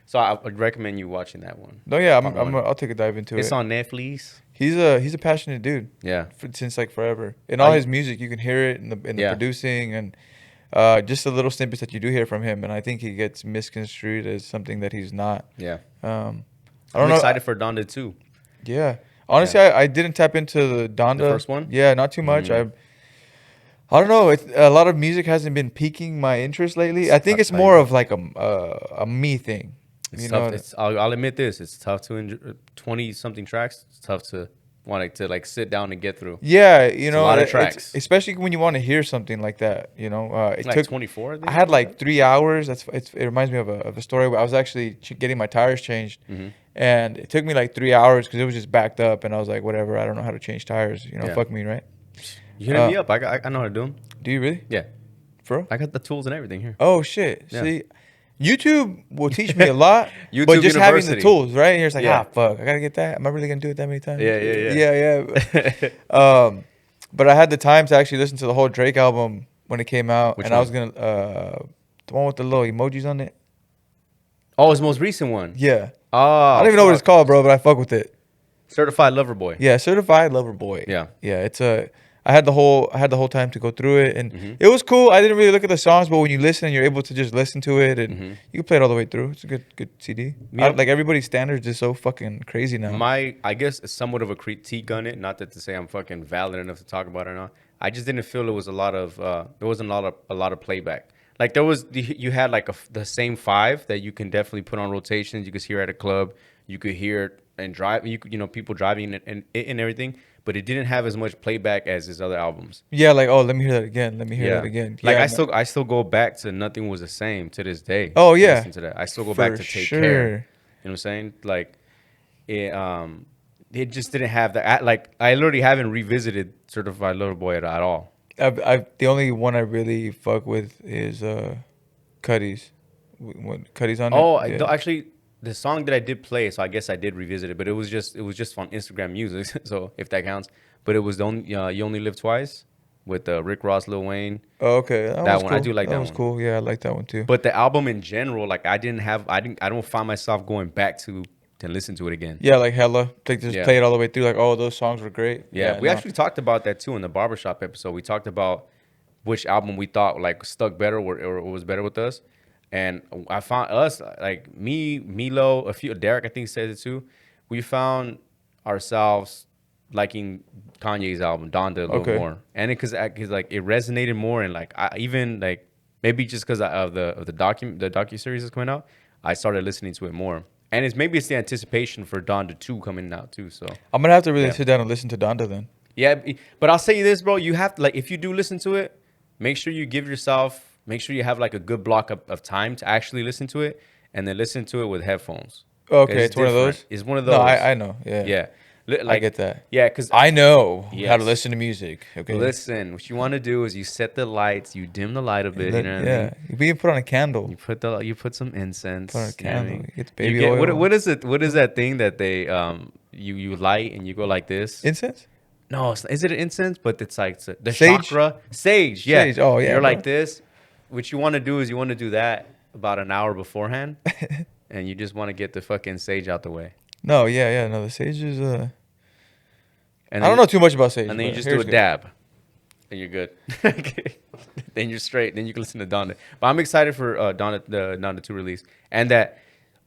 So I would recommend you watching that one. No, yeah, Part one. I'll take a dive into it. It's on Netflix. He's a passionate dude. Yeah. Since like forever. In all his music, you can hear it in the producing and just the little snippets that you do hear from him. And I think he gets misconstrued as something that he's not. Yeah. I'm excited for Donda too. Yeah. Honestly, I didn't tap into the Donda. The first one? Yeah, not too much. I don't know. A lot of music hasn't been piquing my interest lately. I think it's more of like a me thing. It's tough. I'll admit this. It's tough to enjoy 20-something tracks. It's tough to want to like sit down and get through. Yeah, you know, a lot of tracks, especially when you want to hear something like that. You know, it like took 24. I had like 3 hours. It reminds me of a story where I was actually getting my tires changed, and it took me like 3 hours because it was just backed up, and I was like, whatever. I don't know how to change tires. You know, fuck me, right? You hit me up. I know how to do them. Do you really? Yeah, bro. I got the tools and everything here. Oh shit! Yeah. See, YouTube will teach me a lot, YouTube but just University. having the tools, right? You're just like, fuck, I gotta get that. Am I really gonna do it that many times? Yeah. But I had the time to actually listen to the whole Drake album when it came out, I was gonna the one with the little emojis on it. Oh, his most recent one. Yeah. Oh, I don't even know what it's called, bro, but I fuck with it. Certified Lover Boy. Yeah, Certified Lover Boy. Yeah. Yeah, it's I had the whole time to go through it, and it was cool. I didn't really look at the songs, but when you listen, you're able to just listen to it, and you can play it all the way through. It's a good CD. Like everybody's standards is so fucking crazy now. I guess it's somewhat of a critique on it. Not that to say I'm fucking valid enough to talk about it or not. I just didn't feel it was a lot of there wasn't a lot of playback. Like you had like the same 5 that you can definitely put on rotations. You could hear at a club. You could hear it and drive. People driving and everything. But it didn't have as much playback as his other albums. Yeah, like, oh, let me hear that again. Let me hear that again. Like yeah, I still go back to Nothing Was the Same to this day. Oh yeah. Listen to that. I still go back to Take Care. You know what I'm saying? Like it just didn't have that. Like I literally haven't revisited Certified Lover Boy at all. The only one I really fuck with is Cuddy's. When Cuddy's on it. Oh, actually. The song that I did play, so I guess I did revisit it, but it was just on Instagram Music, so if that counts. But it was You Only Live Twice with Rick Ross, Lil Wayne. Oh, okay, that one cool. I do like that one. That was cool. Yeah, I like that one too. But the album in general, like I don't find myself going back to listen to it again. Yeah, like hella, like just play it all the way through. Like, oh, those songs were great. Yeah, we actually talked about that too in the barbershop episode. We talked about which album we thought like stuck better or was better with us. And I found us, like me, Milo, Derek, I think said it too. We found ourselves liking Kanye's album, Donda, a little more. And because like it resonated more. And like I even like maybe just because of the docuseries is coming out, I started listening to it more. And it's the anticipation for Donda 2 coming out too. So I'm going to have to really sit down and listen to Donda then. Yeah, but I'll say you this, bro. You have to, like, if you do listen to it, make sure you have like a good block of time to actually listen to it, and then listen to it with headphones. Okay, it's one of those. It's one of those. No, I know. Yeah. Yeah. Like, I get that. Yeah, because I know how to listen to music. Okay. Listen, what you want to do is you set the lights, you dim the light a bit. You know what I mean? You even put on a candle. You put some incense. Put on a candle. You get the baby you get, oil. What is it? What is that thing that they you light and you go like this? Incense? No, is it an incense? But it's like the sage? chakra. Sage, yeah. Sage. Oh, yeah. You're like this. What you want to do is you want to do that about an hour beforehand, and you just want to get the fucking sage out the way. No, no, the sage is I don't know too much about sage. And then you just do a dab, and you're good. Then you're straight. Then you can listen to Donda. But I'm excited for the Donda 2 release, and that.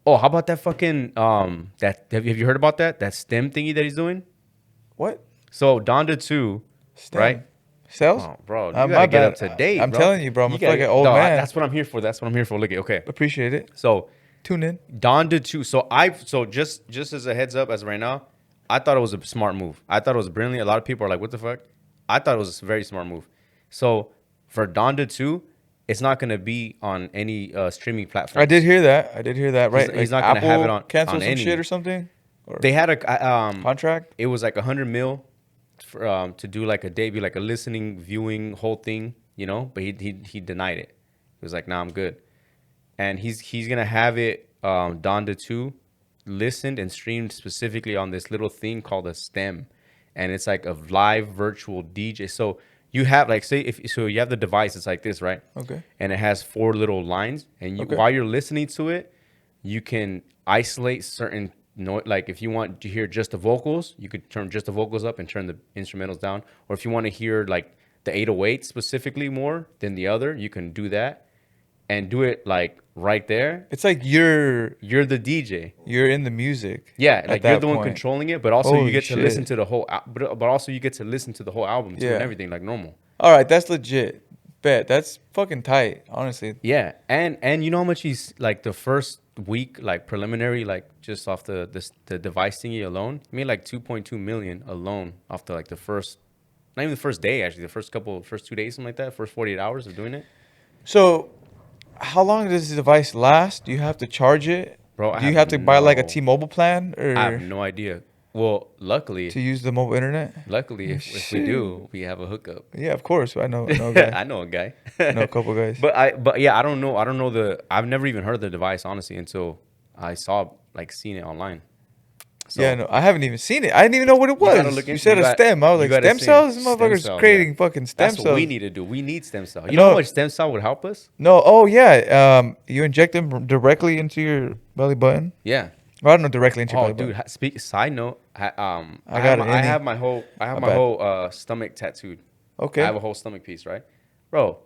Oh, how about that fucking that? Have you heard about that? That stem thingy that he's doing? What? So Donda 2, stem. right? Sales? Oh, bro, you gotta get up to date. I'm telling you, bro. I'm a fucking old man. That's what I'm here for. Look at okay. Appreciate it. So tune in. Donda 2. So just as a heads up, as of right now, I thought it was a smart move. I thought it was brilliant. A lot of people are like, "What the fuck?" I thought it was a very smart move. So for Donda 2, it's not gonna be on any streaming platform. I did hear that. Right? He's not gonna have it on. Cancel on some any. shit or something. Or they had a contract. It was like $100 million to do like a debut, like a listening, viewing whole thing, you know. But he denied it. He was like, "Nah, I'm good." And he's gonna have it Donda 2 listened and streamed specifically on this little thing called a stem, and it's like a live virtual DJ. So you have like say if so you have the device, it's like this, right? Okay. And it has 4 little lines, and you Okay. while you're listening to it, you can isolate certain like if you want to hear just the vocals, you could turn just the vocals up and turn the instrumentals down. Or if you want to hear like the 808 specifically more than the other, you can do that and do it like right there. It's like you're the DJ. You're in the music. Yeah, like you're the one point. controlling it, but also Holy you get to listen shit. to the whole. But also you get to listen to the whole album too, Yeah. and everything like normal. All right, that's legit. Bet that's fucking tight, honestly. Yeah, and you know how much he's like the first week like preliminary like just off the device thingy alone. He made like 2.2 million alone off the like the first, not even the first day actually, the first 2 days, something like that, first 48 hours of doing it. So, how long does the device last? Do you have to charge it? Bro, do you have to buy like a T-Mobile plan, or I have no idea. Well, luckily, to use the mobile internet? Luckily, if we do, we have a hookup. Yeah, of course. I know a guy. I know a guy. I know a couple guys. But yeah, I don't know I've never even heard of the device honestly until I seen it online. So, yeah, no, I haven't even seen it. I didn't even know what it was. You said a stem. I was like, stem cells? This motherfucker's creating fucking stem cells. That's what we need to do. We need stem cells. You know how much stem cell would help us? No. Oh, yeah. You inject them directly into your belly button? Yeah. Well, I don't know directly into your belly button. Side note, I have my whole stomach tattooed. Okay. I have a whole stomach piece, right? Bro,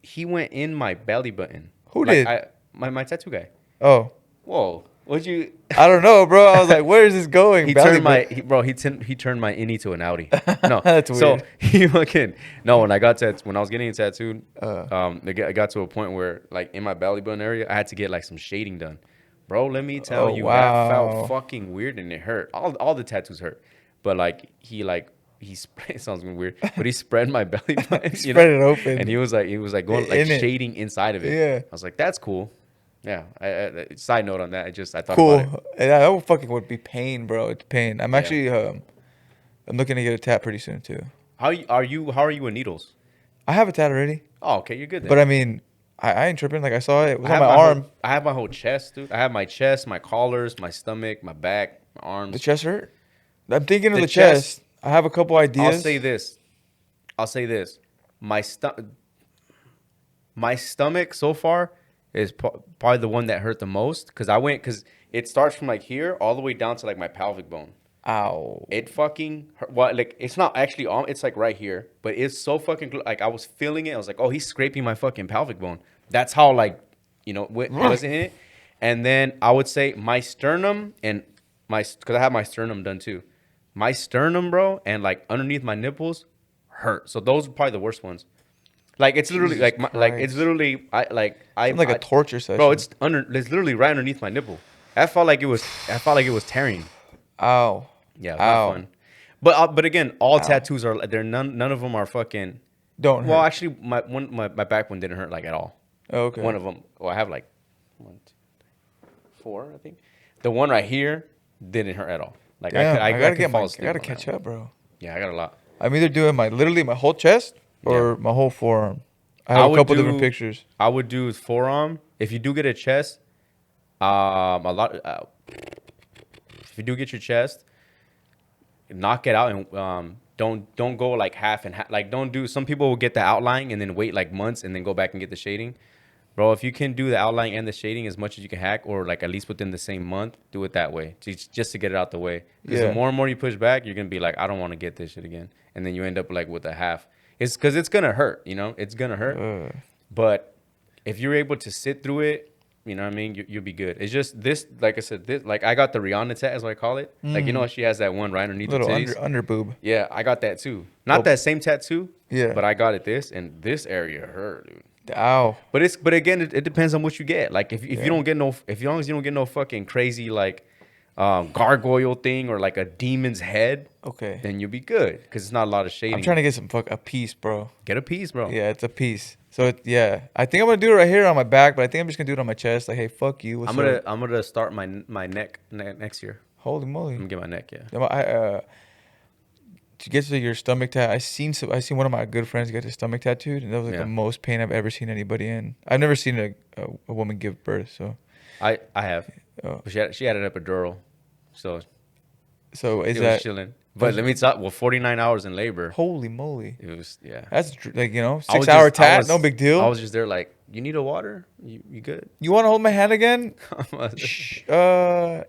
he went in my belly button. Who did? My tattoo guy. Oh. Whoa. What'd you? I don't know, bro. I was like, "Where is this going?" He turned my my innie to an Audi. No, that's weird. So he fucking no. When I was getting it tattooed, it got to a point where like in my belly button area, I had to get like some shading done. Bro, let me tell you, that felt fucking weird and it hurt. All the tattoos hurt, but like he it sounds weird, but he spread my belly button, spread it open, and he was like going like shading inside of it. Yeah, I was like, that's cool. Yeah. Side note on that, I thought cool. about it. That fucking would be pain, bro. It's pain. I'm actually I'm looking to get a tat pretty soon too. How are you with needles? I have a tat already. Oh, okay, you're good then. But I mean, I ain't tripping. Like I saw it. It was on my arm. I have my whole chest, dude. I have my chest, my collars, my stomach, my back, my arms. The chest hurt? I'm thinking of the chest. I have a couple ideas. I'll say this. My stomach so far is probably the one that hurt the most because it starts from like here all the way down to like my pelvic bone. Ow. It fucking hurt. Well, like it's not actually on. It's like right here, but it's so fucking like I was feeling it. I was like, oh, he's scraping my fucking pelvic bone. That's how like wasn't in it. And then I would say my sternum and because I have my sternum done too. My sternum, bro, and like underneath my nipples hurt. So those are probably the worst ones. Like it's literally I'm like a torture session, bro. It's literally right underneath my nipple. I felt like it was tearing. Ow. Yeah, not fun. But again, all tattoos are none of them are fucking. Don't hurt. Well, actually, my back one didn't hurt like at all. Oh, okay. One of them. Well, I have like 1, 2, 3, 4, I think. The one right here didn't hurt at all. Like I gotta catch up, bro. Yeah, I got a lot. I'm either doing literally my whole chest or my whole forearm. I have a couple different pictures. I would do forearm. If you do get a chest, if you do get your chest, knock it out and don't go like half and half. Like don't do. Some people will get the outline and then wait like months and then go back and get the shading. Bro, if you can do the outline and the shading as much as you can hack, or like at least within the same month, do it that way, just to get it out the way. Because the more and more you push back, you're gonna be like, I don't want to get this shit again, and then you end up like with a half. It's because it's gonna hurt, it's gonna hurt. But if you're able to sit through it, you know what I mean, you'll be good. It's just this, like I said, like I got the Rihanna tat, as what I call it. Like she has that one right underneath the titties. Under boob. Yeah, I got that too. Not that same tattoo. Yeah. But I got it and this area hurt, dude. Ow. But again, it depends on what you get. Like if you don't get as long as you don't get no fucking crazy like gargoyle thing or like a demon's head, okay, then you'll be good because it's not a lot of shading. I'm trying to get a piece, bro. Get a piece, bro. Yeah, it's a piece. So I think I'm gonna do it right here on my back, but I think I'm just gonna do it on my chest. Like, hey, fuck you. I'm gonna start my neck next year. Holy moly! I'm gonna get my neck. Yeah. To get to your stomach tat, I seen one of my good friends get his stomach tattooed, and that was like the most pain I've ever seen anybody in. I've never seen a woman give birth, so I have. Oh. But she had an epidural, so is it that was chilling. But let me talk. Well, 49 hours in labor. Holy moly! It was That's like 6 I hour tat, no big deal. I was just there like, you need a water? You good? You want to hold my hand again? Shh. I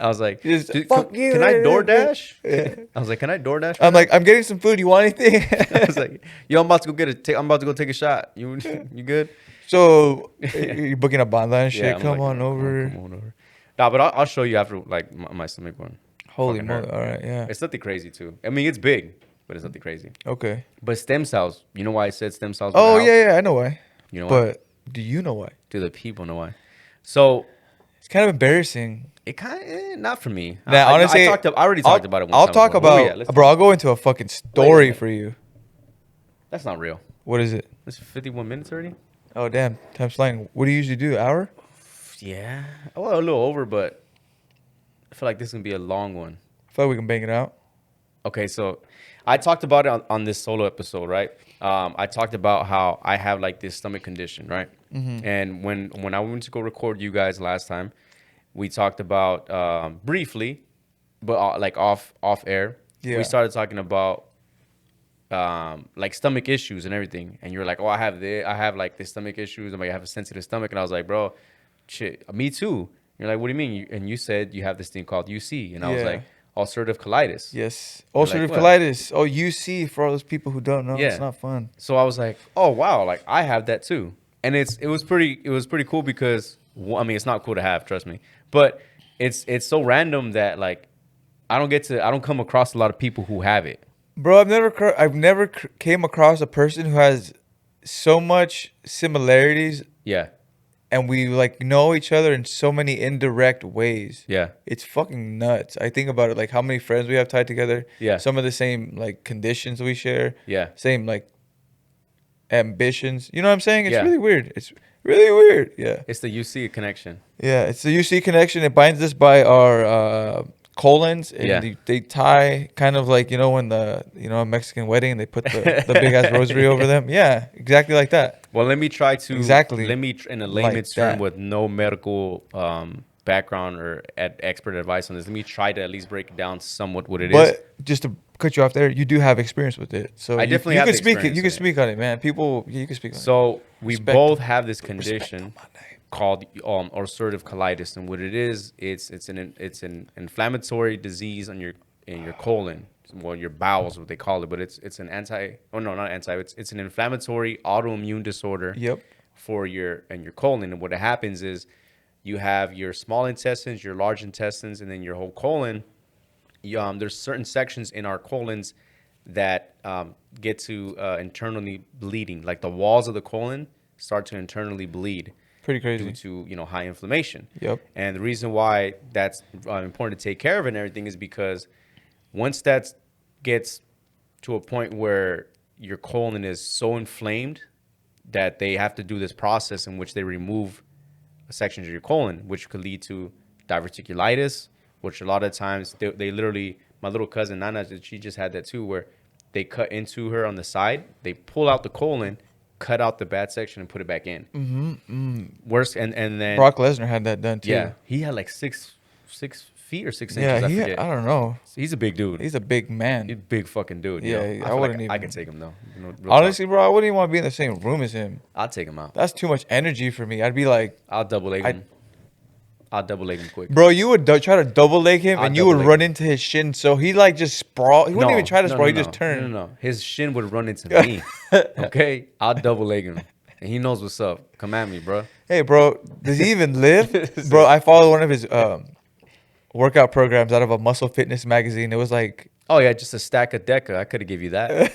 was like, fuck you. Can I DoorDash? Yeah. I was like, can I DoorDash? I'm like, I'm getting some food. You want anything? I was like, yo, I'm about to go I'm about to go take a shot. You good? So you're booking a banda and shit. Yeah, Come on over. Come on over. Nah, but I'll show you after like my stomach one. Holy moly! All right, yeah. It's nothing crazy too. I mean, it's big, but it's nothing crazy. Okay. But stem cells. You know why I said stem cells? Oh yeah, I know why. You know why? But do you know why? Do the people know why? So it's kind of embarrassing. It kind of not for me. Now, honestly, I already talked about it. I'll talk about, bro. I'll go into a fucking story for you. That's not real. What is it? It's 51 minutes already. Oh damn, time's flying. What do you usually do? Hour? Yeah, well, a little over, but I feel like this is gonna be a long one. I feel like we can bang it out. Okay, so I talked about it on this solo episode, right? I talked about how I have like this stomach condition, right? Mm-hmm. And when I went to go record you guys last time, we talked about briefly, but like off air. Yeah. We started talking about like stomach issues and everything, and you're like, oh, I have like this stomach issues. I have a sensitive stomach, and I was like, bro, shit, me too. You're like, what do you mean? And you said you have this thing called UC, and I was like, ulcerative colitis. Yes, ulcerative colitis. Oh, UC, for all those people who don't know, it's not fun. So I was like, oh wow, like I have that too, and it was pretty cool because I mean, it's not cool to have, trust me, but it's so random that like I don't come across a lot of people who have it. Bro, I've never came across a person who has so much similarities. Yeah. And we like know each other in so many indirect ways. Yeah. It's fucking nuts. I think about it, like how many friends we have tied together. Yeah. Some of the same like conditions we share. Yeah. Same like ambitions. You know what I'm saying? It's really weird. It's really weird. Yeah. It's the UC connection. Yeah, it's the UC connection. It binds us by our colons, and they tie kind of like, when the a Mexican wedding, they put the big ass rosary over them. Yeah, exactly like that. Well, let me try to in a layman's term with no medical background or expert advice on this. Let me try to at least break it down somewhat what it is. But just to cut you off there, you do have experience with it, so I definitely have experience. You can speak on it, man. People, you can speak on it. So we both have this condition called ulcerative colitis, and what it is, it's an inflammatory disease in your colon, well, your bowels, what they call it, but it's an it's an inflammatory autoimmune disorder. Yep. For your colon, and what happens is you have your small intestines, your large intestines, and then your whole colon. There's certain sections in our colons that get to internally bleeding, like the walls of the colon start to internally bleed. Pretty crazy. Due to high inflammation. Yep. And the reason why that's important to take care of and everything is because once that gets to a point where your colon is so inflamed that they have to do this process in which they remove sections of your colon, which could lead to diverticulitis, which a lot of times they literally, my little cousin Nana, she just had that too, where they cut into her on the side, they pull out the colon, cut out the bad section and put it back in. Worse, and then Brock Lesnar had that done too. Yeah, he had like 6 feet or 6 inches. Yeah, I don't know. He's a big dude. He's a big man. He's a big fucking dude. Yeah, I wouldn't even. I can take him though. Honestly, bro, I wouldn't even want to be in the same room as him. I'll take him out. That's too much energy for me. I'd be like, I'll double leg him. I'll double leg him quick. Bro, you would try to double leg him, and you would run into his shin. So he like just sprawl. He wouldn't even try to sprawl. He just turned. No. His shin would run into me. Okay, I'll double leg him, and he knows what's up. Come at me, bro. Hey, bro, does he even live? Bro, I followed one of his workout programs out of a Muscle Fitness magazine. It was like, oh yeah, just a stack of Deca. I could have give you that.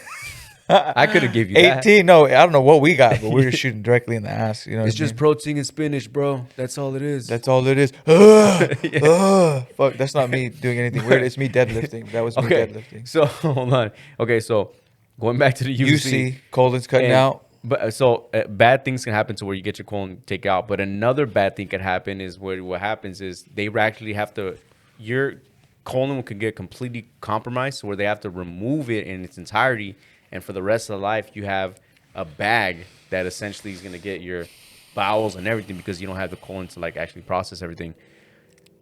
I could have give you 18. No, I don't know what we got, but we were shooting directly in the ass. You know, it's just protein and spinach, bro. That's all it is. That's all it is. Fuck, that's not me doing anything weird. It's me deadlifting. That was me deadlifting. So hold on. Okay, so going back to the UC, colon's cutting out. But bad things can happen to where you get your colon taken out. But another bad thing can happen is where what happens is they actually have to, your colon could get completely compromised, where they have to remove it in its entirety. And for the rest of the life, you have a bag that essentially is going to get your bowels and everything because you don't have the colon to like actually process everything.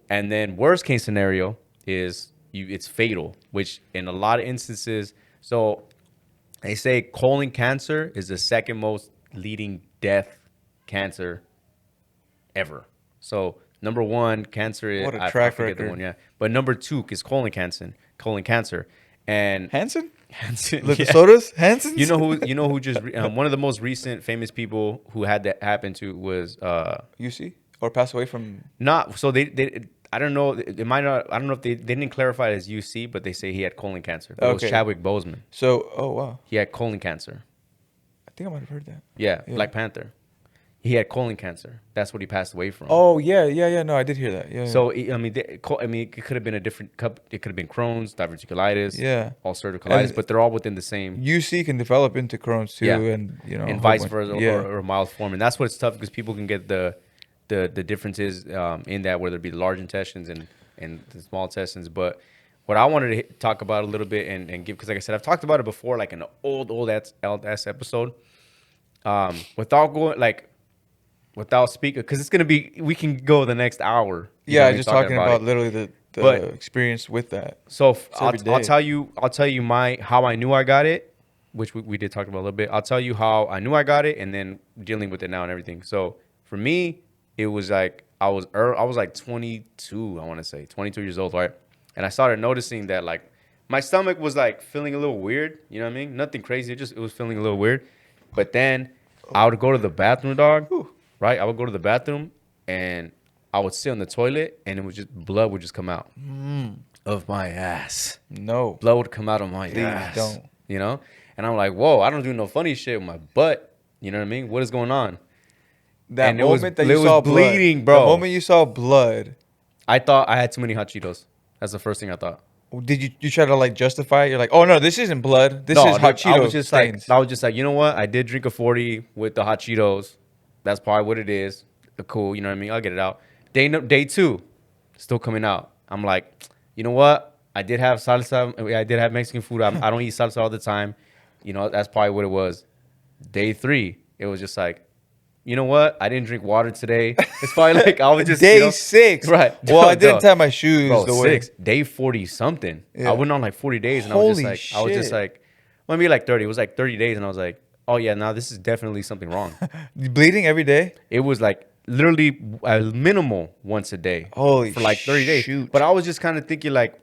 And then worst case scenario is it's fatal, which in a lot of instances, so they say colon cancer is the second most leading death cancer ever. So number one, cancer is What a I track forget record. the one, yeah. But number two is colon cancer. Colon cancer. And Hanson? Hanson, Like yeah. the sodas? Hanson's? You know who just one of the most recent famous people who had that happen to was UC? Or pass away from... not so they I don't know, it might not, I don't know if they didn't clarify it as UC, but they say he had colon cancer. But it was Chadwick Boseman. So, oh wow. He had colon cancer. I think I might have heard that. Yeah, Black Panther. He had colon cancer. That's what he passed away from. Oh yeah. No, I did hear that. Yeah. So I mean, it could have been a different cup. It could have been Crohn's, diverticulitis, ulcerative colitis, but they're all within the same. UC can develop into Crohn's too, and you know, and vice versa, or a mild form, and that's what's tough because people can get the differences in that, whether it be the large intestines and the small intestines. But what I wanted to talk about a little bit and give, because like I said, I've talked about it before, like in an old ass episode, without going like. Without speaker, because it's gonna be, we can go the next hour. Yeah, just talking about literally the experience with that. So I'll tell you how I knew I got it, which we did talk about a little bit. I'll tell you how I knew I got it, and then dealing with it now and everything. So for me, it was like I was like 22, I want to say 22 years old, right? And I started noticing that like my stomach was like feeling a little weird. You know what I mean? Nothing crazy, it was feeling a little weird. But then I would go to the bathroom, dog. Right, I would go to the bathroom and I would sit on the toilet, and it would just blood would just come out of my ass. No, blood would come out of my ass. Don't. You know, and I'm like, whoa, I don't do no funny shit with my butt. You know what I mean? What is going on? That moment that you saw bleeding, bro. The moment you saw blood, I thought I had too many hot Cheetos. That's the first thing I thought. Did you try to like justify it? You're like, oh no, this isn't blood. This is hot Cheetos. I was just like, you know what? I did drink a 40 with the hot Cheetos. That's probably what it is. Cool, you know what I mean? I'll get it out. Day two, still coming out. I'm like, you know what? I did have salsa. I did have Mexican food. I don't eat salsa all the time. You know, that's probably what it was. Day three, it was just like, you know what? I didn't drink water today. It's probably like I was just day 6, right? Well, I didn't tie my shoes. Bro, 6, day 40 something. Yeah. I went on like 40 days, and I was just like, maybe like 30. It was like 30 days, and I was like, oh yeah, now this is definitely something wrong. Bleeding every day? It was like literally minimal once a day. Holy for like 30 days. But I was just kind of thinking like,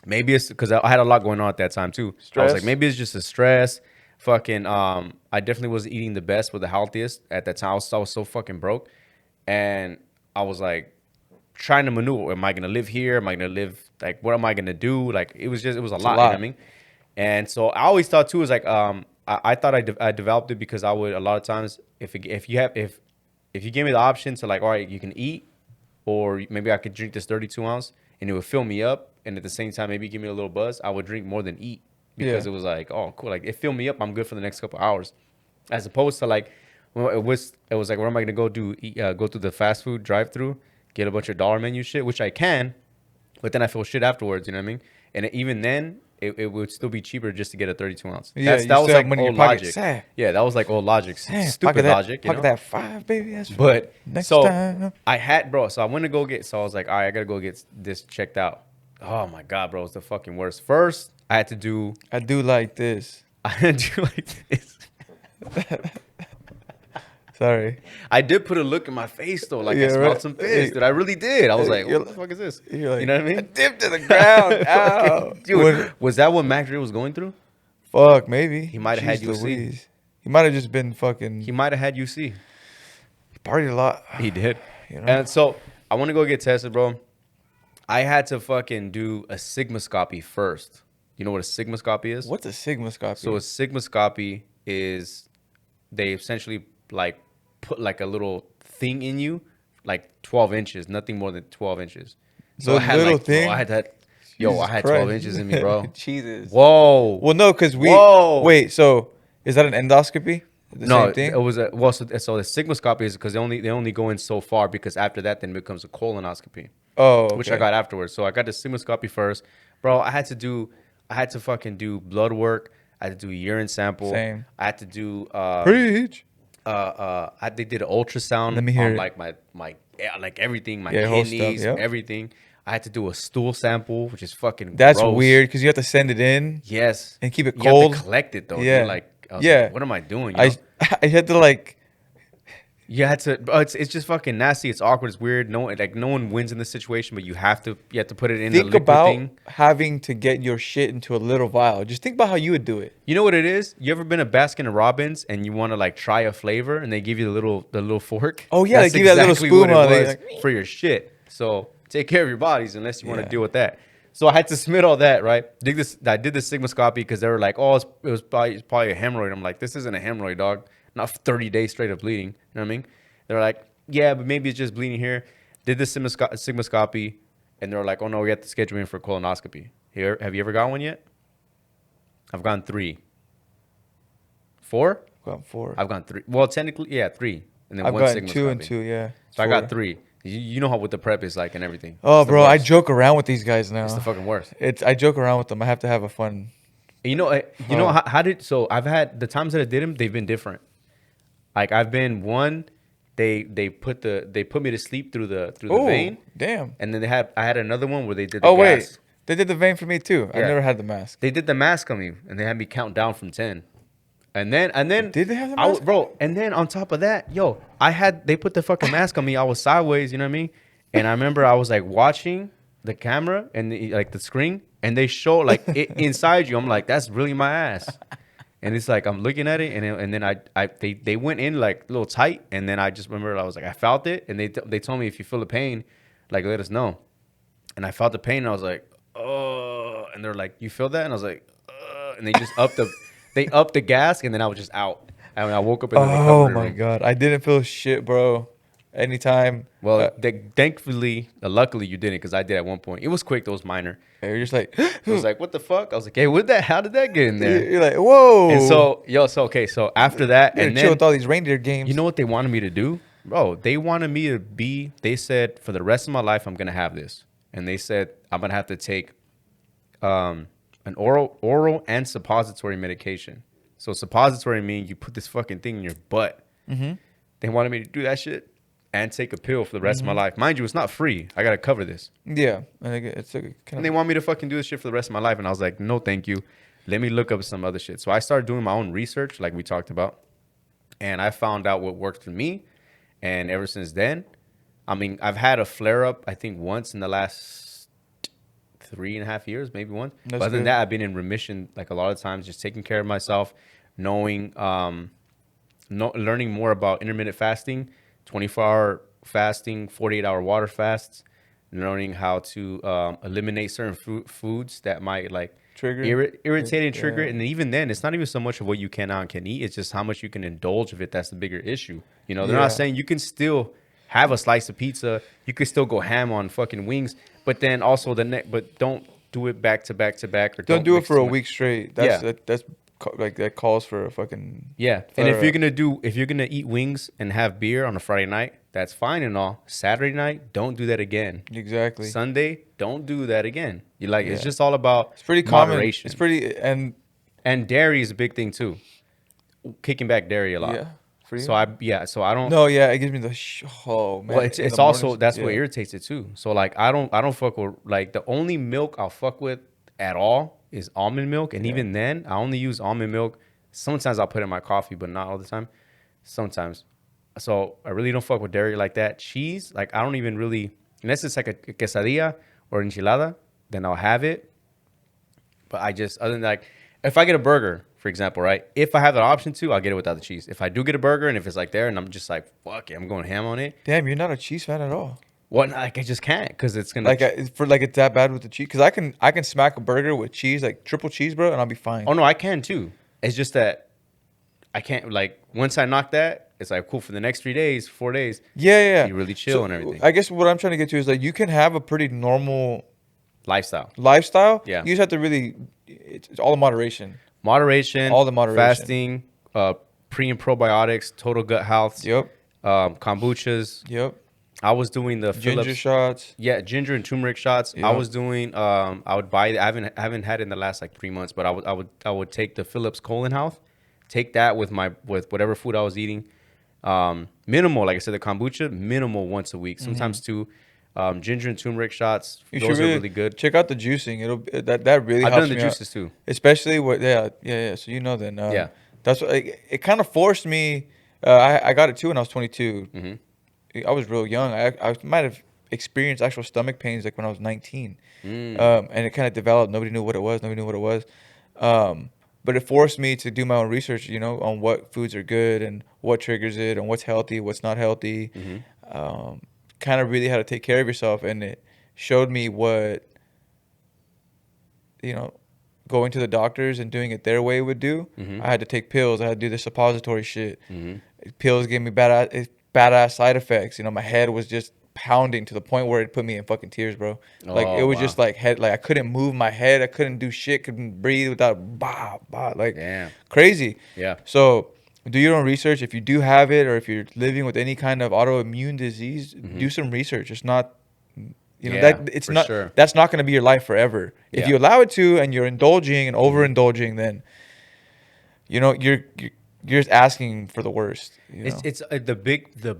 maybe it's because I had a lot going on at that time too. Stress? I was like, maybe it's just a stress. Fucking, I definitely wasn't eating the best, but the healthiest at that time. I was so fucking broke, and I was like trying to maneuver. Am I gonna live here? Am I gonna live like? What am I gonna do? Like it was a lot. You know what I mean? And so I always thought too is like I thought I developed it because I would a lot of times if you gave me the option to like, all right, you can eat, or maybe I could drink this 32 ounce and it would fill me up, and at the same time maybe give me a little buzz, I would drink more than eat because it was like, oh cool, like it filled me up, I'm good for the next couple hours, as opposed to like it was like, what am I gonna go do? Go through the fast food drive through, get a bunch of dollar menu shit, which I can, but then I feel shit afterwards. You know what I mean? And even then, it would still be cheaper just to get a 32 ounce. Yeah, that was like old logic. Yeah, that was like old logic. Stupid logic. Pocket that 5, baby. That's but next so time. I had, bro. So I went to go get. So I was like, all right, I gotta go get this checked out. Oh my god, bro, it's the fucking worst. First, I had to do. I do like this. I had to do like this. Sorry. I did put a look in my face though, like I smelled some fish. Dude, I really did. I was like, what the fuck is this? Like, you know what I mean? Dip to the ground. Ow. Dude, was that what Mac Dre was going through? Fuck, maybe. He might have had UC. He might have just been fucking. He might have had UC. He partied a lot. He did. You know? And so I want to go get tested, bro. I had to fucking do a sigmoscopy first. You know what a sigmoscopy is? What's a sigmoscopy? So a sigmoscopy is they essentially like put like a little thing in you, like 12 inches, nothing more than 12 inches. So I had little like, thing? Bro, I had that. Yo, I had 12 inches in me, bro. Jesus. Whoa. Well, no, because wait. So is that an endoscopy? No, it was so the sigmoscopy is because they only go in so far, because after that then it becomes a colonoscopy. Oh, okay. Which I got afterwards. So I got the sigmoscopy first, bro. I had to fucking do blood work. I had to do a urine sample. Same. I had to do preach. They did an ultrasound Let me hear on it. like my like everything, my Whole stuff, kidneys, yep. everything. I had to do a stool sample, which is fucking That's gross. weird because you have to send it in. Yes. And keep it You cold. have to collect it though. Yeah. Dude. Like I was like, what am I doing? You know? I had to like. You had to. It's just fucking nasty. It's awkward. It's weird. No one wins in this situation, but you have to put it in the liquid thing. Having to get your shit into a little vial. Just think about how you would do it. You know what it is? You ever been to Baskin and Robbins and you want to like try a flavor and they give you the little fork? Oh yeah, That's they give you that little spoon what it was for your shit. So take care of your bodies unless you want to deal with that. So I had to submit all that, right? I did the sigmoscopy because they were like, oh, it was probably a hemorrhoid. I'm like, this isn't a hemorrhoid, dog. Not 30 days straight of bleeding. You know what I mean? They're like, yeah, but maybe it's just bleeding here. Did the sigmoscopy, and they're like, oh no, we have to schedule in for a colonoscopy. Here, have you ever got one yet? I've gone 3. 4? I've gone 4. I've gone 3. Well, technically, yeah, 3, and then I've one gotten sigmoscopy. 2 and 2, yeah. So 4. I got 3. You know how what the prep is like and everything. Oh, bro, I joke around with these guys now. It's the fucking worst. I joke around with them. I have to have a fun. You know how did so I've had the times that I did them, they've been different. Like I've been one, they put me to sleep through the vein. Damn. And then I had another one where they did the gas. Wait. They did the vein for me too. Yeah. I never had the mask. They did the mask on me and they had me count down from 10. And then did they have the mask? Bro, and then on top of that, they put the fucking mask on me. I was sideways, you know what I mean? And I remember I was like watching the camera and like the screen, and they show like it inside you. I'm like, that's really my ass. And it's like I'm looking at it, and then they went in like a little tight, and then I just remember I was like I felt it, and they told me if you feel the pain, like let us know. And I felt the pain, and I was like, oh, and they're like, you feel that? And I was like, and they just upped the gas, and then I was just out. And I woke up in the recovery room. Oh my god, I didn't feel shit, bro. Anytime. Well, luckily you didn't, because I did at one point. It was quick, though. It was minor. You're just like, I was like, what the fuck? I was like, hey, how did that get in there? You're like, whoa. And so after that, and then chill with all these reindeer games. You know what they wanted me to do? Bro, they wanted me to they said, for the rest of my life, I'm going to have this. And they said, I'm going to have to take an oral and suppository medication. So suppository means you put this fucking thing in your butt. Mm-hmm. They wanted me to do that shit and take a pill for the rest of my life. Mind you, it's not free. I got to cover this. Yeah. I think it's and they want me to fucking do this shit for the rest of my life. And I was like, no, thank you. Let me look up some other shit. So I started doing my own research, like we talked about. And I found out what worked for me. And ever since then, I mean, I've had a flare up, I think, once in the last 3.5 years, maybe once. But other than that, I've been in remission like a lot of times, just taking care of myself, knowing, learning more about intermittent fasting, 24-hour fasting, 48-hour water fasts, learning how to eliminate certain foods that might like trigger, irritate and trigger. And even then, it's not even so much of what you can and can eat. It's just how much you can indulge of it. That's the bigger issue. You know, they're not saying you can still have a slice of pizza. You could still go ham on fucking wings, but then also but don't do it back to back to back. Or don't do it for a week straight. That's like that calls for a fucking And if you're gonna eat wings and have beer on a Friday night, that's fine and all. Saturday night, don't do that again. Exactly. Sunday, don't do that again. It's just all about it's pretty moderation. It's pretty and dairy is a big thing too. Kicking back dairy a lot. Yeah. For you? So I don't. No, yeah, it gives me the oh man. Well, it's also that's what irritates it too. So like I don't fuck with like the only milk I'll fuck with at all is almond milk, and even then I only use almond milk. Sometimes I'll put it in my coffee, but not all the time. Sometimes. So I really don't fuck with dairy like that. Cheese, like I don't even really, unless it's like a quesadilla or enchilada, then I'll have it. But other than like, if I get a burger, for example, right? If I have the option to, I'll get it without the cheese. If I do get a burger and if it's like there and I'm just like, fuck it, I'm going ham on it. Damn, you're not a cheese fan at all. What? Like I just can't because it's gonna it's that bad with the cheese. Because I can smack a burger with cheese, like triple cheese, bro, and I'll be fine. Oh no, I can too. It's just that I can't like once I knock that, it's like cool for the next 3 days, 4 days. Yeah. You really chill and everything. I guess what I'm trying to get to is like you can have a pretty normal lifestyle. Yeah. You just have to really. It's all in moderation. All the moderation. Fasting, pre and probiotics, total gut health. Yep. Kombuchas. Yep. I was doing the ginger shots. Yeah, ginger and turmeric shots. Yep. I was doing. I would buy. I haven't had it in the last like 3 months, but I would take the Phillips colon health, take that with whatever food I was eating, Minimal, like I said, the kombucha, minimal once a week, sometimes two. Ginger and turmeric shots, those are really good. Check out the juicing. That really I've helps done the me juices out. too. Especially yeah. So then. Yeah. That's what it kind of forced me. I got it too when I was 22. Mm-hmm. I was real young. I might have experienced actual stomach pains like when I was 19. And it kind of developed. Nobody knew what it was. But it forced me to do my own research, on what foods are good and what triggers it and what's healthy, what's not healthy. Mm-hmm. Kind of really how to take care of yourself. And it showed me what, going to the doctors and doing it their way would do. Mm-hmm. I had to take pills. I had to do the suppository shit. Mm-hmm. Pills gave me badass side effects. My head was just pounding to the point where it put me in fucking tears, bro. Like it was just like head, like I couldn't move my head. I couldn't do shit. Couldn't breathe without like Damn. Crazy. Yeah. So do your own research. If you do have it, or if you're living with any kind of autoimmune disease, do some research. It's not, that's not going to be your life forever. If you allow it to, and you're indulging and overindulging, then you're just asking for the worst. It's the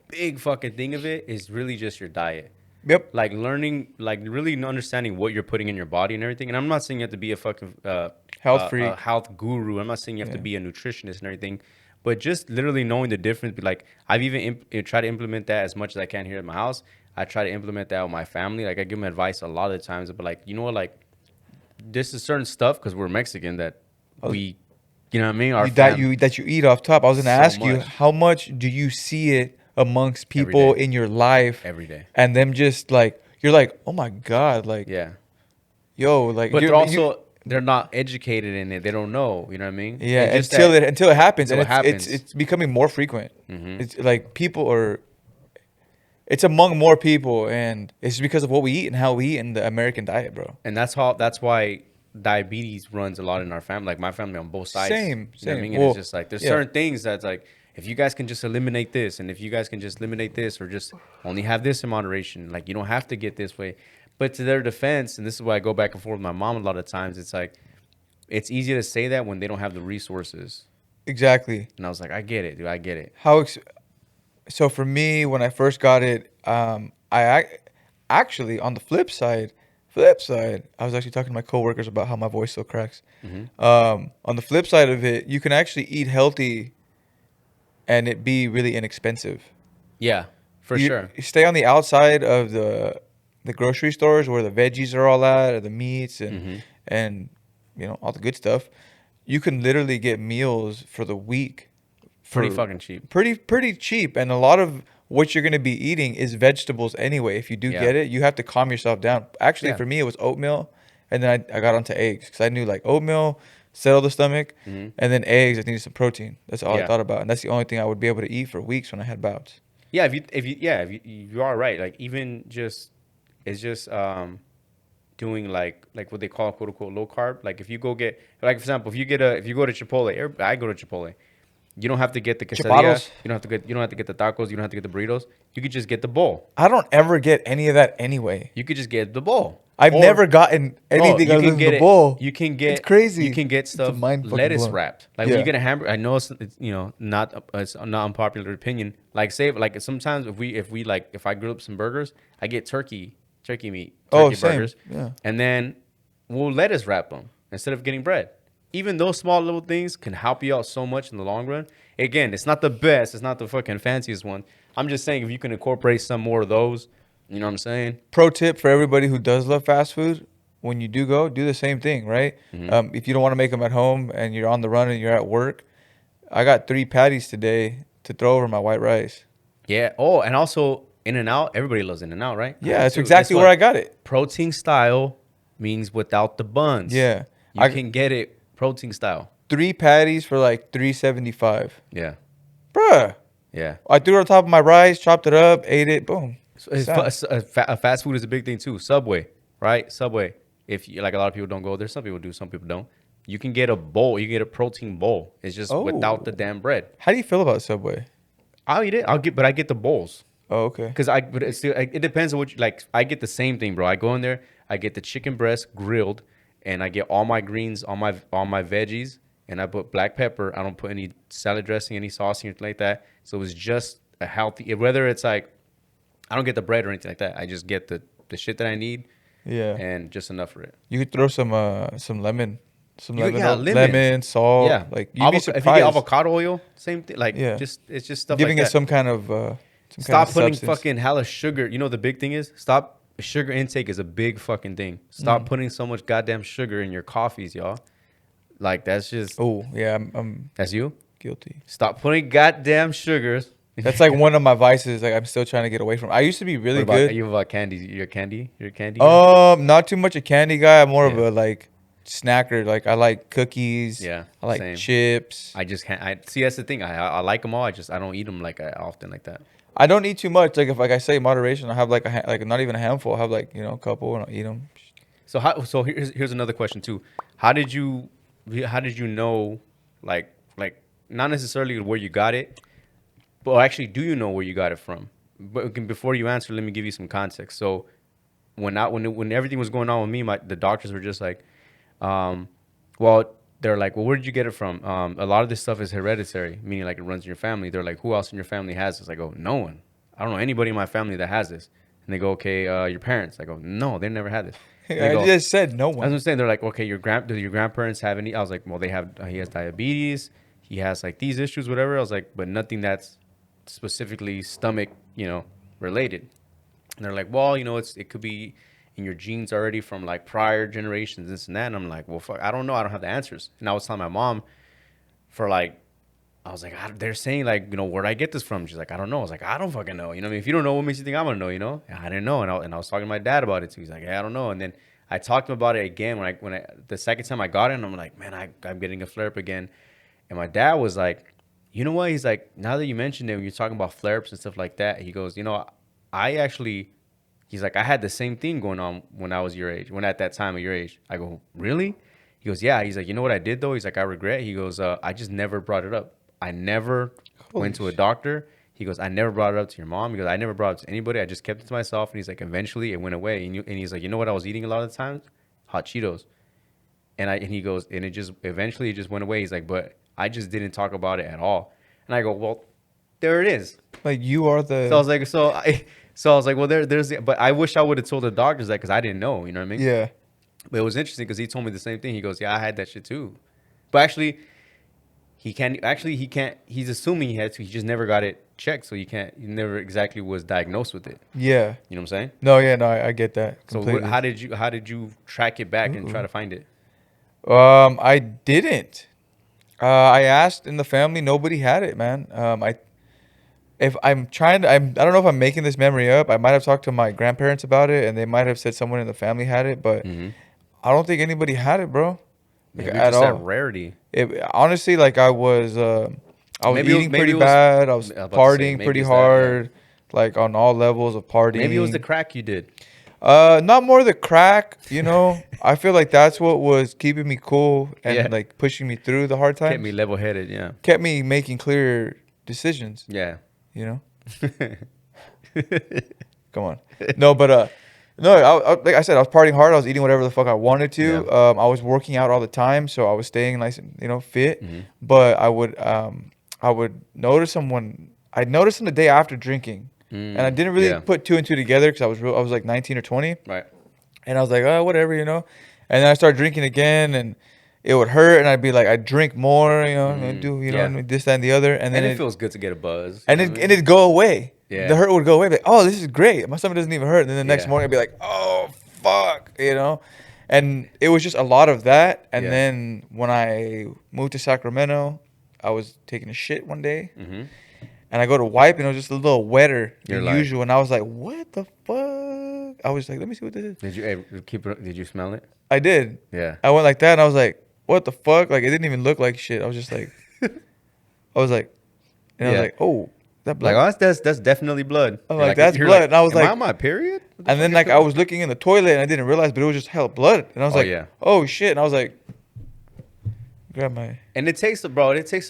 big fucking thing of it is really just your diet. Yep. Like learning, like really understanding what you're putting in your body and everything. And I'm not saying you have to be a fucking health freak, health guru. I'm not saying you have to be a nutritionist and everything, but just literally knowing the difference. Like I've even tried to implement that as much as I can here at my house. I try to implement that with my family. Like I give them advice a lot of the times, but like, like this is certain stuff because we're Mexican that we, you know what I mean? That you eat off top. I was going to ask you, how much do you see it amongst people in your life every day, and them just like, you're like, oh my God, like, yo, like, but they're not educated in it. They don't know, you know what I mean? Yeah. Until it happens. It's becoming more frequent. It's like it's among more people, and it's because of what we eat and how we eat in the American diet, bro. And that's why diabetes runs a lot in our family. Like my family on both sides. Same. You know what I mean? And it's just like there's certain things that's like, if you guys can just eliminate this, and if you guys can just eliminate this, or just only have this in moderation, like you don't have to get this way. But to their defense, and this is why I go back and forth with my mom a lot of times, it's like it's easy to say that when they don't have the resources. Exactly. And I was like, I get it, dude. I get it. So for me, when I first got it, I actually, on the flip side, I was actually talking to my coworkers about how my voice still cracks. On the flip side of it, you can actually eat healthy and it be really inexpensive. Yeah, for sure. You stay on the outside of the grocery stores where the veggies are all at, or the meats and all the good stuff. You can literally get meals for the week. Pretty fucking cheap. Pretty cheap. And a lot of what you're going to be eating is vegetables anyway. If you do get it, you have to calm yourself down. Actually, for me, it was oatmeal. And then I got onto eggs because I knew like oatmeal, settle the stomach. And then eggs, I needed some protein. That's all I thought about. And that's the only thing I would be able to eat for weeks when I had bouts. Yeah, if you are right. Like even it's just doing like what they call quote unquote low carb. Like if you go get, like for example, if you go to Chipotle, I go to Chipotle. You don't have to get the quesadilla. You don't have to get the tacos. You don't have to get the burritos. You could just get the bowl. I don't ever get any of that anyway. You could just get the bowl. I've never gotten anything other than the bowl. You can get. It's crazy. You can get stuff lettuce wrapped. Like when you get a hamburger, I know it's not unpopular opinion. Like sometimes if I grill up some burgers, I get turkey meat, burgers, and then we'll lettuce wrap them instead of getting bread. Even those small little things can help you out so much in the long run. Again, it's not the best. It's not the fucking fanciest one. I'm just saying if you can incorporate some more of those, you know what I'm saying? Pro tip for everybody who does love fast food, when you do go, do the same thing, right? If you don't want to make them at home and you're on the run and you're at work, I got 3 patties today to throw over my white rice. Yeah. Oh, and also In-N-Out. Everybody loves In-N-Out, right? Yeah, that's exactly where I got it. Protein style means without the buns. Yeah. You can get it protein style. 3 patties for like $3.75. Yeah. Bruh. Yeah. I threw it on top of my rice, chopped it up, ate it, boom. Fast food is a big thing too. Subway, right? Subway. If you, like a lot of people don't go there, some people do, some people don't. You can get a bowl. You can get a protein bowl. It's just without the damn bread. How do you feel about Subway? I'll eat it. but I get the bowls. Oh, okay. Because it depends on what you like. I get the same thing, bro. I go in there. I get the chicken breast grilled, and I get all my greens, all my veggies, and I put black pepper. I don't put any salad dressing, any sauce, anything like that. So it was just a healthy. Whether it's like, I don't get the bread or anything like that. I just get the shit that I need. Yeah. And just enough for it. You could throw some lemon. Lemon, salt. Yeah. Like you'd be surprised. If you get avocado oil, same thing. Like it's just stuff giving like it that. some kind of Stop putting substance. fucking hella sugar. You know the big thing is sugar intake is a big fucking thing. Stop putting so much goddamn sugar in your coffees, y'all. Like that's just. Oh yeah, I'm that's you. Guilty. Stop putting goddamn sugars. That's like one of my vices. Like I'm still trying to get away from. I used to be really good. Are you about candy? You're a candy guy? Not too much a candy guy. I'm more of a like snacker. Like I like cookies. Yeah. I like chips. I just can't. See, that's the thing. I like them all. I don't eat them like often like that. I don't eat too much. Like if I say moderation, I have like not even a handful. I have like a couple and I'll eat them. So here's another question too. How did you know like not necessarily where you got it, but actually do you know where you got it from? But before you answer, let me give you some context. So when everything was going on with me, the doctors were just like, well, they're like, well, where did you get it from? A lot of this stuff is hereditary, meaning like it runs in your family. They're like, who else in your family has this? I go, no one. I don't know anybody in my family that has this. And they go, okay, your parents. I go, no, they never had this. I just said no one. That's what I'm saying. They're like, okay, do your grandparents have any? I was like, well, he has diabetes. He has like these issues, whatever. I was like, but nothing that's specifically stomach, related. And they're like, well, it could be in your genes already from like prior generations, this and that. And I'm like, well, fuck, I don't know. I don't have the answers. And I was telling my mom I was like, they're saying like, where'd I get this from? She's like, I don't know. I was like, I don't fucking know. If you don't know, what makes you think I'm gonna know? I didn't know. And I was talking to my dad about it too. He's like, I don't know. And then I talked to him about it again when I the second time I got it, and I'm like, man, I'm getting a flare-up again. And my dad was like, you know what? He's like, now that you mentioned it, when you're talking about flare-ups and stuff like that, he goes, he's like, I had the same thing going on when I was your age, at that time of your age. I go, really? He goes, yeah. He's like, you know what I did though? He's like, I regret. He goes, I just never brought it up. I never went to a doctor. He goes, I never brought it up to your mom. He goes, I never brought it to anybody. I just kept it to myself. And he's like, eventually it went away. And he's like, you know what I was eating a lot of the times? Hot Cheetos. And he goes, and it eventually just went away. He's like, but I just didn't talk about it at all. And I go, well, there it is. Like you are the. So I was like, so I was like, well, but I wish I would have told the doctors that because I didn't know. You know what I mean? Yeah. But it was interesting because he told me the same thing. He goes, yeah, I had that shit too. But actually, he can't. He's assuming he had to. He just never got it checked, so he never exactly was diagnosed with it. Yeah. You know what I'm saying? No, yeah, no, I get that completely. So how did you track it back and try to find it? I didn't. I asked in the family, nobody had it, man. I don't know if I'm making this memory up. I might have talked to my grandparents about it, and they might have said someone in the family had it, but I don't think anybody had it, bro. Like, at all. That rarity. Honestly, like I was eating pretty bad. I was partying pretty hard, like on all levels of partying. Maybe it was the crack you did. Not more the crack, I feel like that's what was keeping me cool and like pushing me through the hard times. Kept me level-headed, yeah. Kept me making clear decisions. Yeah. Come on. No, but no, like I said, I was partying hard. I was eating whatever the fuck I wanted to. Yeah. I was working out all the time, so I was staying nice and, fit. Mm-hmm. But I would notice someone. I'd notice them the day after drinking. And I didn't really put two and two together because I was like 19 or 20. Right. And I was like, oh, whatever, And then I started drinking again, and it would hurt, and I'd be like, I'd drink more, and do this, that, and the other, and then it feels good to get a buzz, and it'd go away. Yeah. The hurt would go away. Like, oh, this is great. My stomach doesn't even hurt. And then the next morning, I'd be like, oh, fuck, And it was just a lot of that. And then when I moved to Sacramento, I was taking a shit one day. Mm-hmm. And I go to wipe, and it was just a little wetter than usual. And I was like, what the fuck? I was like, let me see what this is. Did you smell it? I did. Yeah. I went like that, and I was like, what the fuck? Like, it didn't even look like shit. I was just like, I was like, oh, that blood. Like, oh, that's definitely blood. I'm like, that's blood. Like, and I was like, am I on my period? And then like I was looking in the toilet, and I didn't realize, but it was just hell blood. And I was oh shit. And I was like, grab my. And it takes a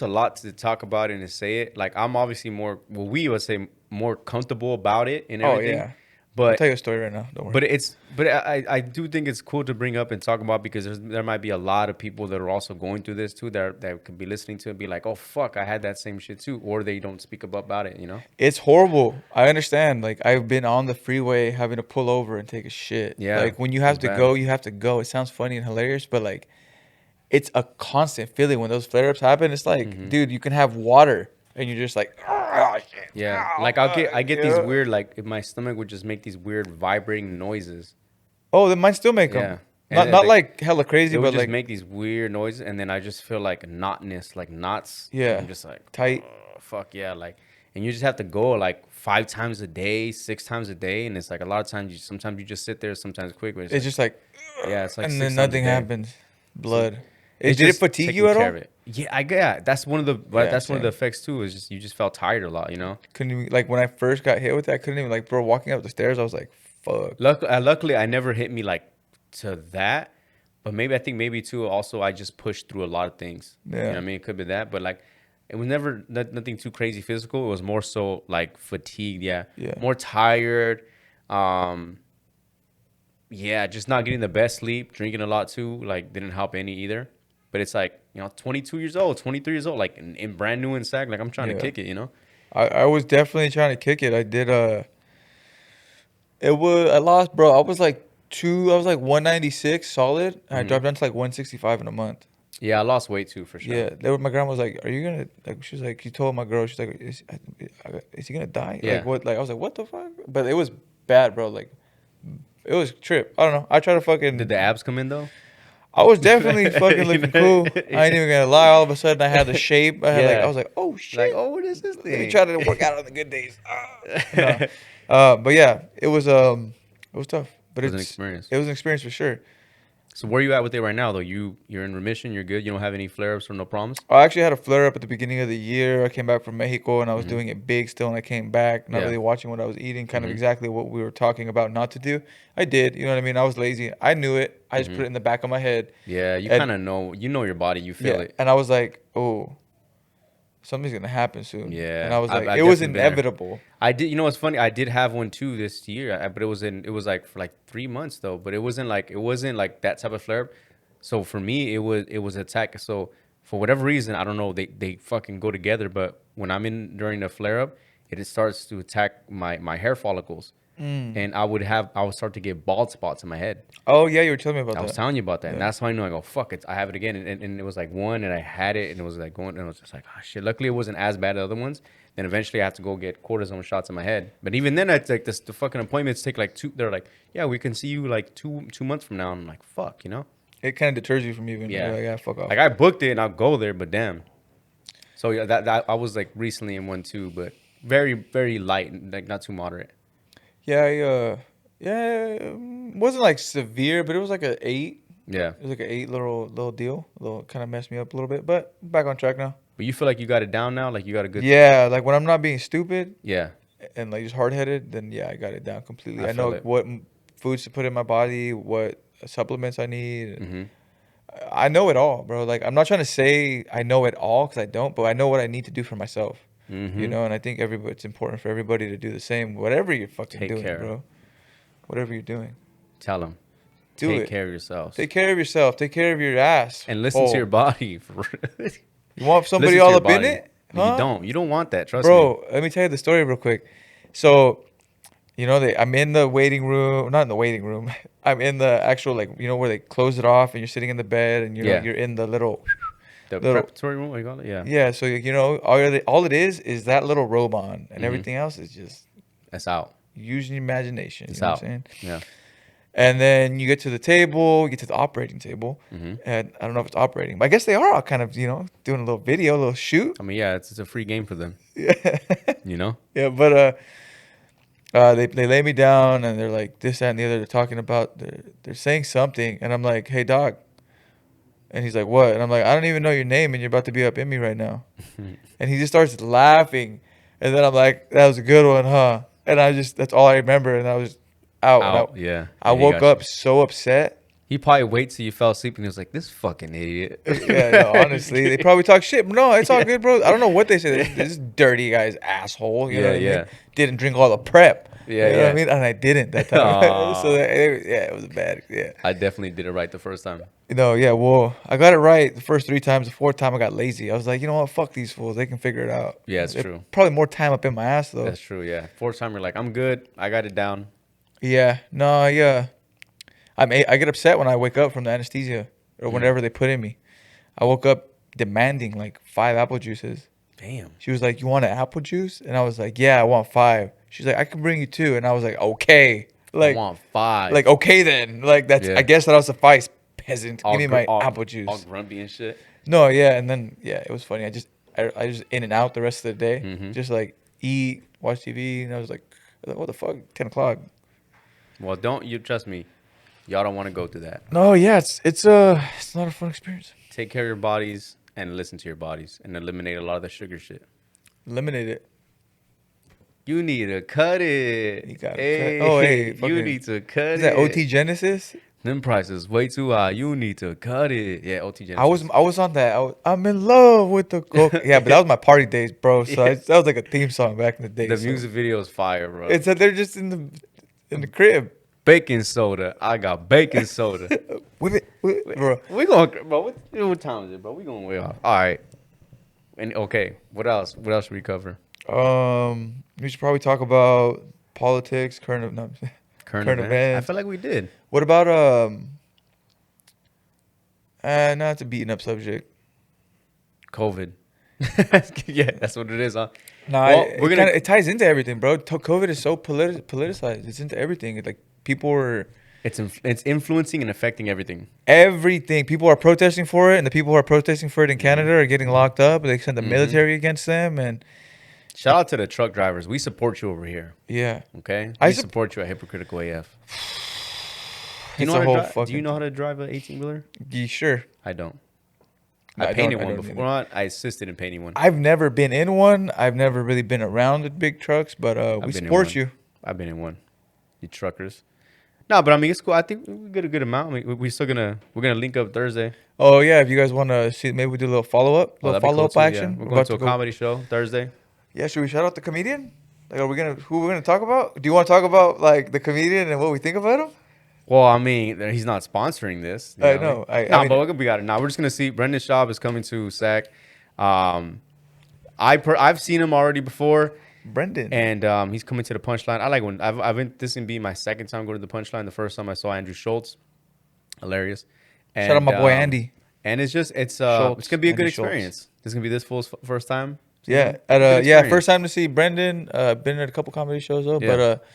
lot to talk about it and to say it. Like, I'm obviously we would say more comfortable about it and everything. Oh, yeah. But I'll tell you a story right now. Don't worry. But I do think it's cool to bring up and talk about because there might be a lot of people that are also going through this too that could be listening to it and be like, oh fuck, I had that same shit too, or they don't speak about it, you know? It's horrible. I understand. Like I've been on the freeway having to pull over and take a shit. Yeah, like when you have to bad. go, you have to go. It sounds funny and hilarious, but like it's a constant feeling when those flare ups happen. It's like, dude, you can have water and you're just like, oh, shit. Yeah, like I get these weird, like if my stomach would just make these weird vibrating noises. Oh, then mine still make them. Yeah. Not like hella crazy, It would but just like make these weird noises, and then I just feel like knotness, like knots. Yeah, I'm just like tight. Oh, fuck yeah, like, and you just have to go like 5 times a day, 6 times a day, and it's like a lot of times sometimes you just sit there, sometimes quick. But It's just like, yeah, it's like, and 6 then times nothing a day. happens. Blood. It's Did it just fatigue taking you at care all? of it. Yeah, that's one of the that's one of the same. effects too. Is just you just felt tired a lot, you know. Couldn't even, like when I first got hit with that, I couldn't even like, bro, walking up the stairs, I was like, fuck. Luckily, I never hit me like to that, but I think maybe too. Also, I just pushed through a lot of things. Yeah. You know what I mean? It could be that, but like, it was never nothing too crazy physical. It was more so like fatigued. Yeah. More tired. Yeah, just not getting the best sleep. Drinking a lot too. Like, didn't help any either. But it's like, 22 years old, 23 years old, like in brand new in sack. Like I'm trying to kick it, you know. I was definitely trying to kick it. I did. I lost, bro. I was like 196 solid. And I dropped down to like 165 in a month. Yeah, I lost weight too, for sure. Yeah, my grandma was like, "Are you gonna?" Like, she's like, she told my girl, she's like, "Is he gonna die?" Yeah. Like what? Like I was like, "What the fuck?" But it was bad, bro. Like, it was trip. I don't know. I try to fucking. Did the abs come in though? I was definitely fucking looking cool. I ain't even gonna lie. All of a sudden, I had the shape. I was like, "Oh shit!" Like, oh, what is this thing? Let me try to work out on the good days. No. But yeah, it was tough. But it was an experience. It was an experience for sure. So where are you at with it right now, though? You're in remission. You're good. You don't have any flare-ups or no problems. I actually had a flare-up at the beginning of the year. I came back from Mexico and I was doing it big still, and I came back not really watching what I was eating, kind of exactly what we were talking about not to do. I did, you know what I mean? I was lazy. I knew it. I just put it in the back of my head. Yeah, you kind of know. You know your body. You feel it. And I was like, oh, something's gonna happen soon. Yeah, and I was like, it was inevitable. I did. You know what's funny? I did have one too this year, but it was like for like 3 months though. But it wasn't like that type of flare. So for me, it was attack. So for whatever reason, I don't know, they fucking go together. But when I'm in during the flare up, it starts to attack my hair follicles, and I would start to get bald spots in my head. Oh yeah, you were telling me about that. I was telling you about that, and that's how I know. I go, fuck it, I have it again, and it was like one, and I had it, and it was like going, and I was just like, oh shit. Luckily, it wasn't as bad as other ones. Then eventually, I had to go get cortisone shots in my head. But even then, it's like the fucking appointments take like 2. They're like, yeah, we can see you like two months from now. And I'm like, fuck, you know. It kind of deters you from even. Yeah. Like, fuck off. Like I booked it and I'll go there, but damn. So yeah, that I was like recently in one too, but very, very light, like not too moderate. Yeah, it wasn't like severe, but it was like an 8. Yeah. It was like an 8 little deal. Kind of messed me up a little bit, but back on track now. But you feel like you got it down now, like you got a good. Yeah, like when I'm not being stupid. Yeah. And like just hard headed, then yeah, I got it down completely. I know it. what foods to put in my body, what supplements I need. I know it all, bro. Like I'm not trying to say I know it all because I don't, but I know what I need to do for myself. You know, and I think it's important for everybody to do the same. Whatever you're fucking doing, bro. Whatever you're doing. Tell them. Take care of yourselves. Take care of yourself. Take care of your ass. And listen to your body. You want somebody all up in it? Huh? You don't want that. Trust me. Bro, let me tell you the story real quick. So, you know, I'm in the waiting room. Not in the waiting room. I'm in the actual, like, you know, where they close it off and you're sitting in the bed and you're in the little... The preparatory room, what you call it? Yeah. Yeah, so, you know, all it is that little robe on. And everything else is just... That's out. Using your imagination. It's you know out. What I'm saying? Yeah. And then you get to the table, you get to the operating table, and I don't know if it's operating, but I guess they are all kind of, you know, doing a little video, a little shoot. I mean, yeah, it's a free game for them. Yeah. You know? Yeah, but they lay me down and they're like this, that, and the other. They're talking about, they're saying something, and I'm like, hey, doc. And he's like, what? And I'm like, I don't even know your name, and you're about to be up in me right now. And he just starts laughing, and then I'm like, that was a good one, huh? And that's all I remember, and I was out. Yeah. I woke up so upset. He probably waits till you fell asleep and he was like, this fucking idiot. Yeah, no, honestly. They probably talk shit. No, it's all good, bro. I don't know what they say. This dirty guy's asshole. You know what I mean? Didn't drink all the prep. Yeah, you know what I mean? And I didn't that time. So it was bad. Yeah. I definitely did it right the first time. Yeah. Well, I got it right the first 3 times. The fourth time I got lazy. I was like, you know what? Fuck these fools. They can figure it out. Yeah, it's true. Probably more time up in my ass though. That's true. Yeah. Fourth time, you're like, I'm good. I got it down. Yeah. No. Yeah. I get upset when I wake up from the anesthesia or whenever they put in me. I woke up demanding like 5 apple juices. Damn. She was like, "You want an apple juice?" And I was like, "Yeah, I want 5." She's like, "I can bring you 2." And I was like, "Okay." Like, I want 5. Like, okay then. Like that's. Yeah. I guess that'll suffice, peasant. Give me my apple juice. All grumpy and shit. No, yeah, and then it was funny. I just in and out the rest of the day. Just like eat, watch TV, and I was like, "What the fuck? 10 o'clock." Well, don't you trust me? Y'all don't want to go through that. No, yeah, it's not a fun experience. Take care of your bodies and listen to your bodies and eliminate a lot of the sugar shit. Eliminate it. You need to cut it. You gotta cut. Oh, hey, you need to cut it. Is that OT Genesis? Them prices way too high. You need to cut it. Yeah, OT Genesis. I was on that. I'm in love with the yeah, but that was my party days, bro. So that was like a theme song back in the day. The music video is fire, bro. It's that they're just in the crib. Baking soda. I got baking soda. With it, bro. We going, bro. What time is it, bro? We going way off. All right. And okay, what else? What else should we cover? We should probably talk about politics, current events. I feel like we did. What about no, it's a beaten up subject. COVID. Yeah, that's what it is, huh? Nah, well, it ties into everything, bro. COVID is so politicized. It's into everything. Like people are. It's influencing and affecting everything. Everything. People are protesting for it, and the people who are protesting for it in Canada are getting locked up. They send the military against them, and. Shout out to the truck drivers. We support you over here. Yeah. Okay. We support you at Hypocritical AF. Do you know how to drive an 18-wheeler? You sure? I don't. I painted one before. I assisted in painting one. I've never been in one. I've never really been around the big trucks, but we support you. I've been in one. You truckers. No, but I mean it's cool. I think we get a good amount. I mean, we're gonna link up Thursday. Oh yeah, if you guys want to see, maybe we do a little follow up action. Yeah. We're going to a comedy show Thursday. Yeah, should we shout out the comedian? Like, who we're gonna talk about? Do you want to talk about like the comedian and what we think about him? Well, I mean, he's not sponsoring this. I know. But we got it. Now we're just gonna see. Brendan Schaub is coming to SAC. I've seen him already before. Brendan. And he's coming to the Punchline. I like when I've been. This can be my second time going to the Punchline. The first time I saw Andrew Schultz, hilarious. And, shout out my boy Andy. And it's gonna be a good experience. This is gonna be this fool's first time. Yeah, first time to see Brendan. Been at a couple comedy shows though, but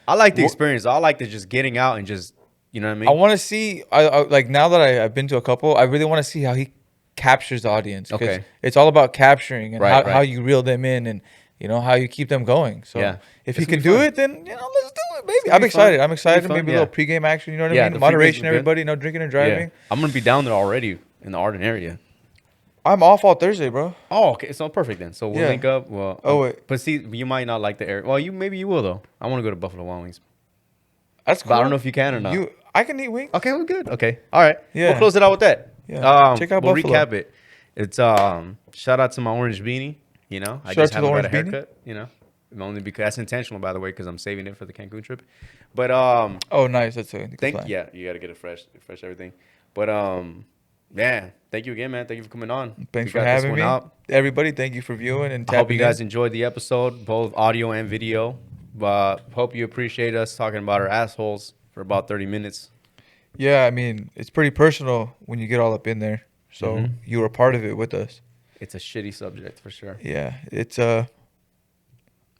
I like the experience. I like the just getting out and just, you know what I mean. I want to see. I like now that I've been to a couple. I really want to see how he captures the audience. Okay, it's all about capturing and how you reel them in and how you keep them going. So if he can do it, then let's do it, baby. I'm excited. Maybe a little pregame action. You know what I mean? Moderation, everybody. No drinking and driving. Yeah. I'm gonna be down there already in the Arden area. I'm off all Thursday, bro. Oh, okay. So perfect then. So we'll link up. Well, wait. But see, you might not like the area. Well, maybe you will though. I want to go to Buffalo Wild Wings. That's cool. But I don't know if you can or not. I can eat wings. Okay, we're good. Okay, all right. Yeah. We'll close it out with that. Yeah. Check out Buffalo. We'll recap it. It's shout out to my orange beanie. I just haven't got a haircut. Only because that's intentional, by the way, because I'm saving it for the Cancun trip. But oh, nice. That's a good plan. Yeah, you got to get it fresh everything. But yeah, thank you again, man. Thank you for coming on. Thanks for having me. Everybody, thank you for viewing and tapping I hope you guys enjoyed the episode, both audio and video. Hope you appreciate us talking about our assholes for about 30 minutes. Yeah, I mean, it's pretty personal when you get all up in there. So you were a part of it with us. It's a shitty subject for sure. Yeah, it's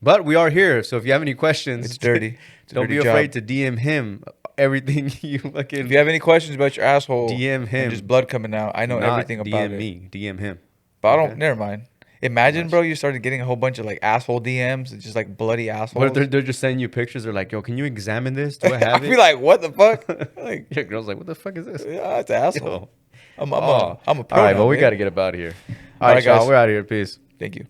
But we are here, so if you have any questions, it's dirty. Don't be afraid to DM him everything you fucking. If you have any questions about your asshole, DM him. And just blood coming out. I know everything about it. DM me. DM him. But I don't. Never mind. Imagine, bro, you started getting a whole bunch of like asshole DMs, just like bloody assholes. What if they're just sending you pictures? They're like, "Yo, can you examine this? Do I have it?" I'd be like, "What the fuck?" Like your girl's like, "What the fuck is this?" Yeah, it's an asshole. Yo. I'm a pro. All right, but we got to get up out of here. All right, guys, we're out of here. Peace. Thank you.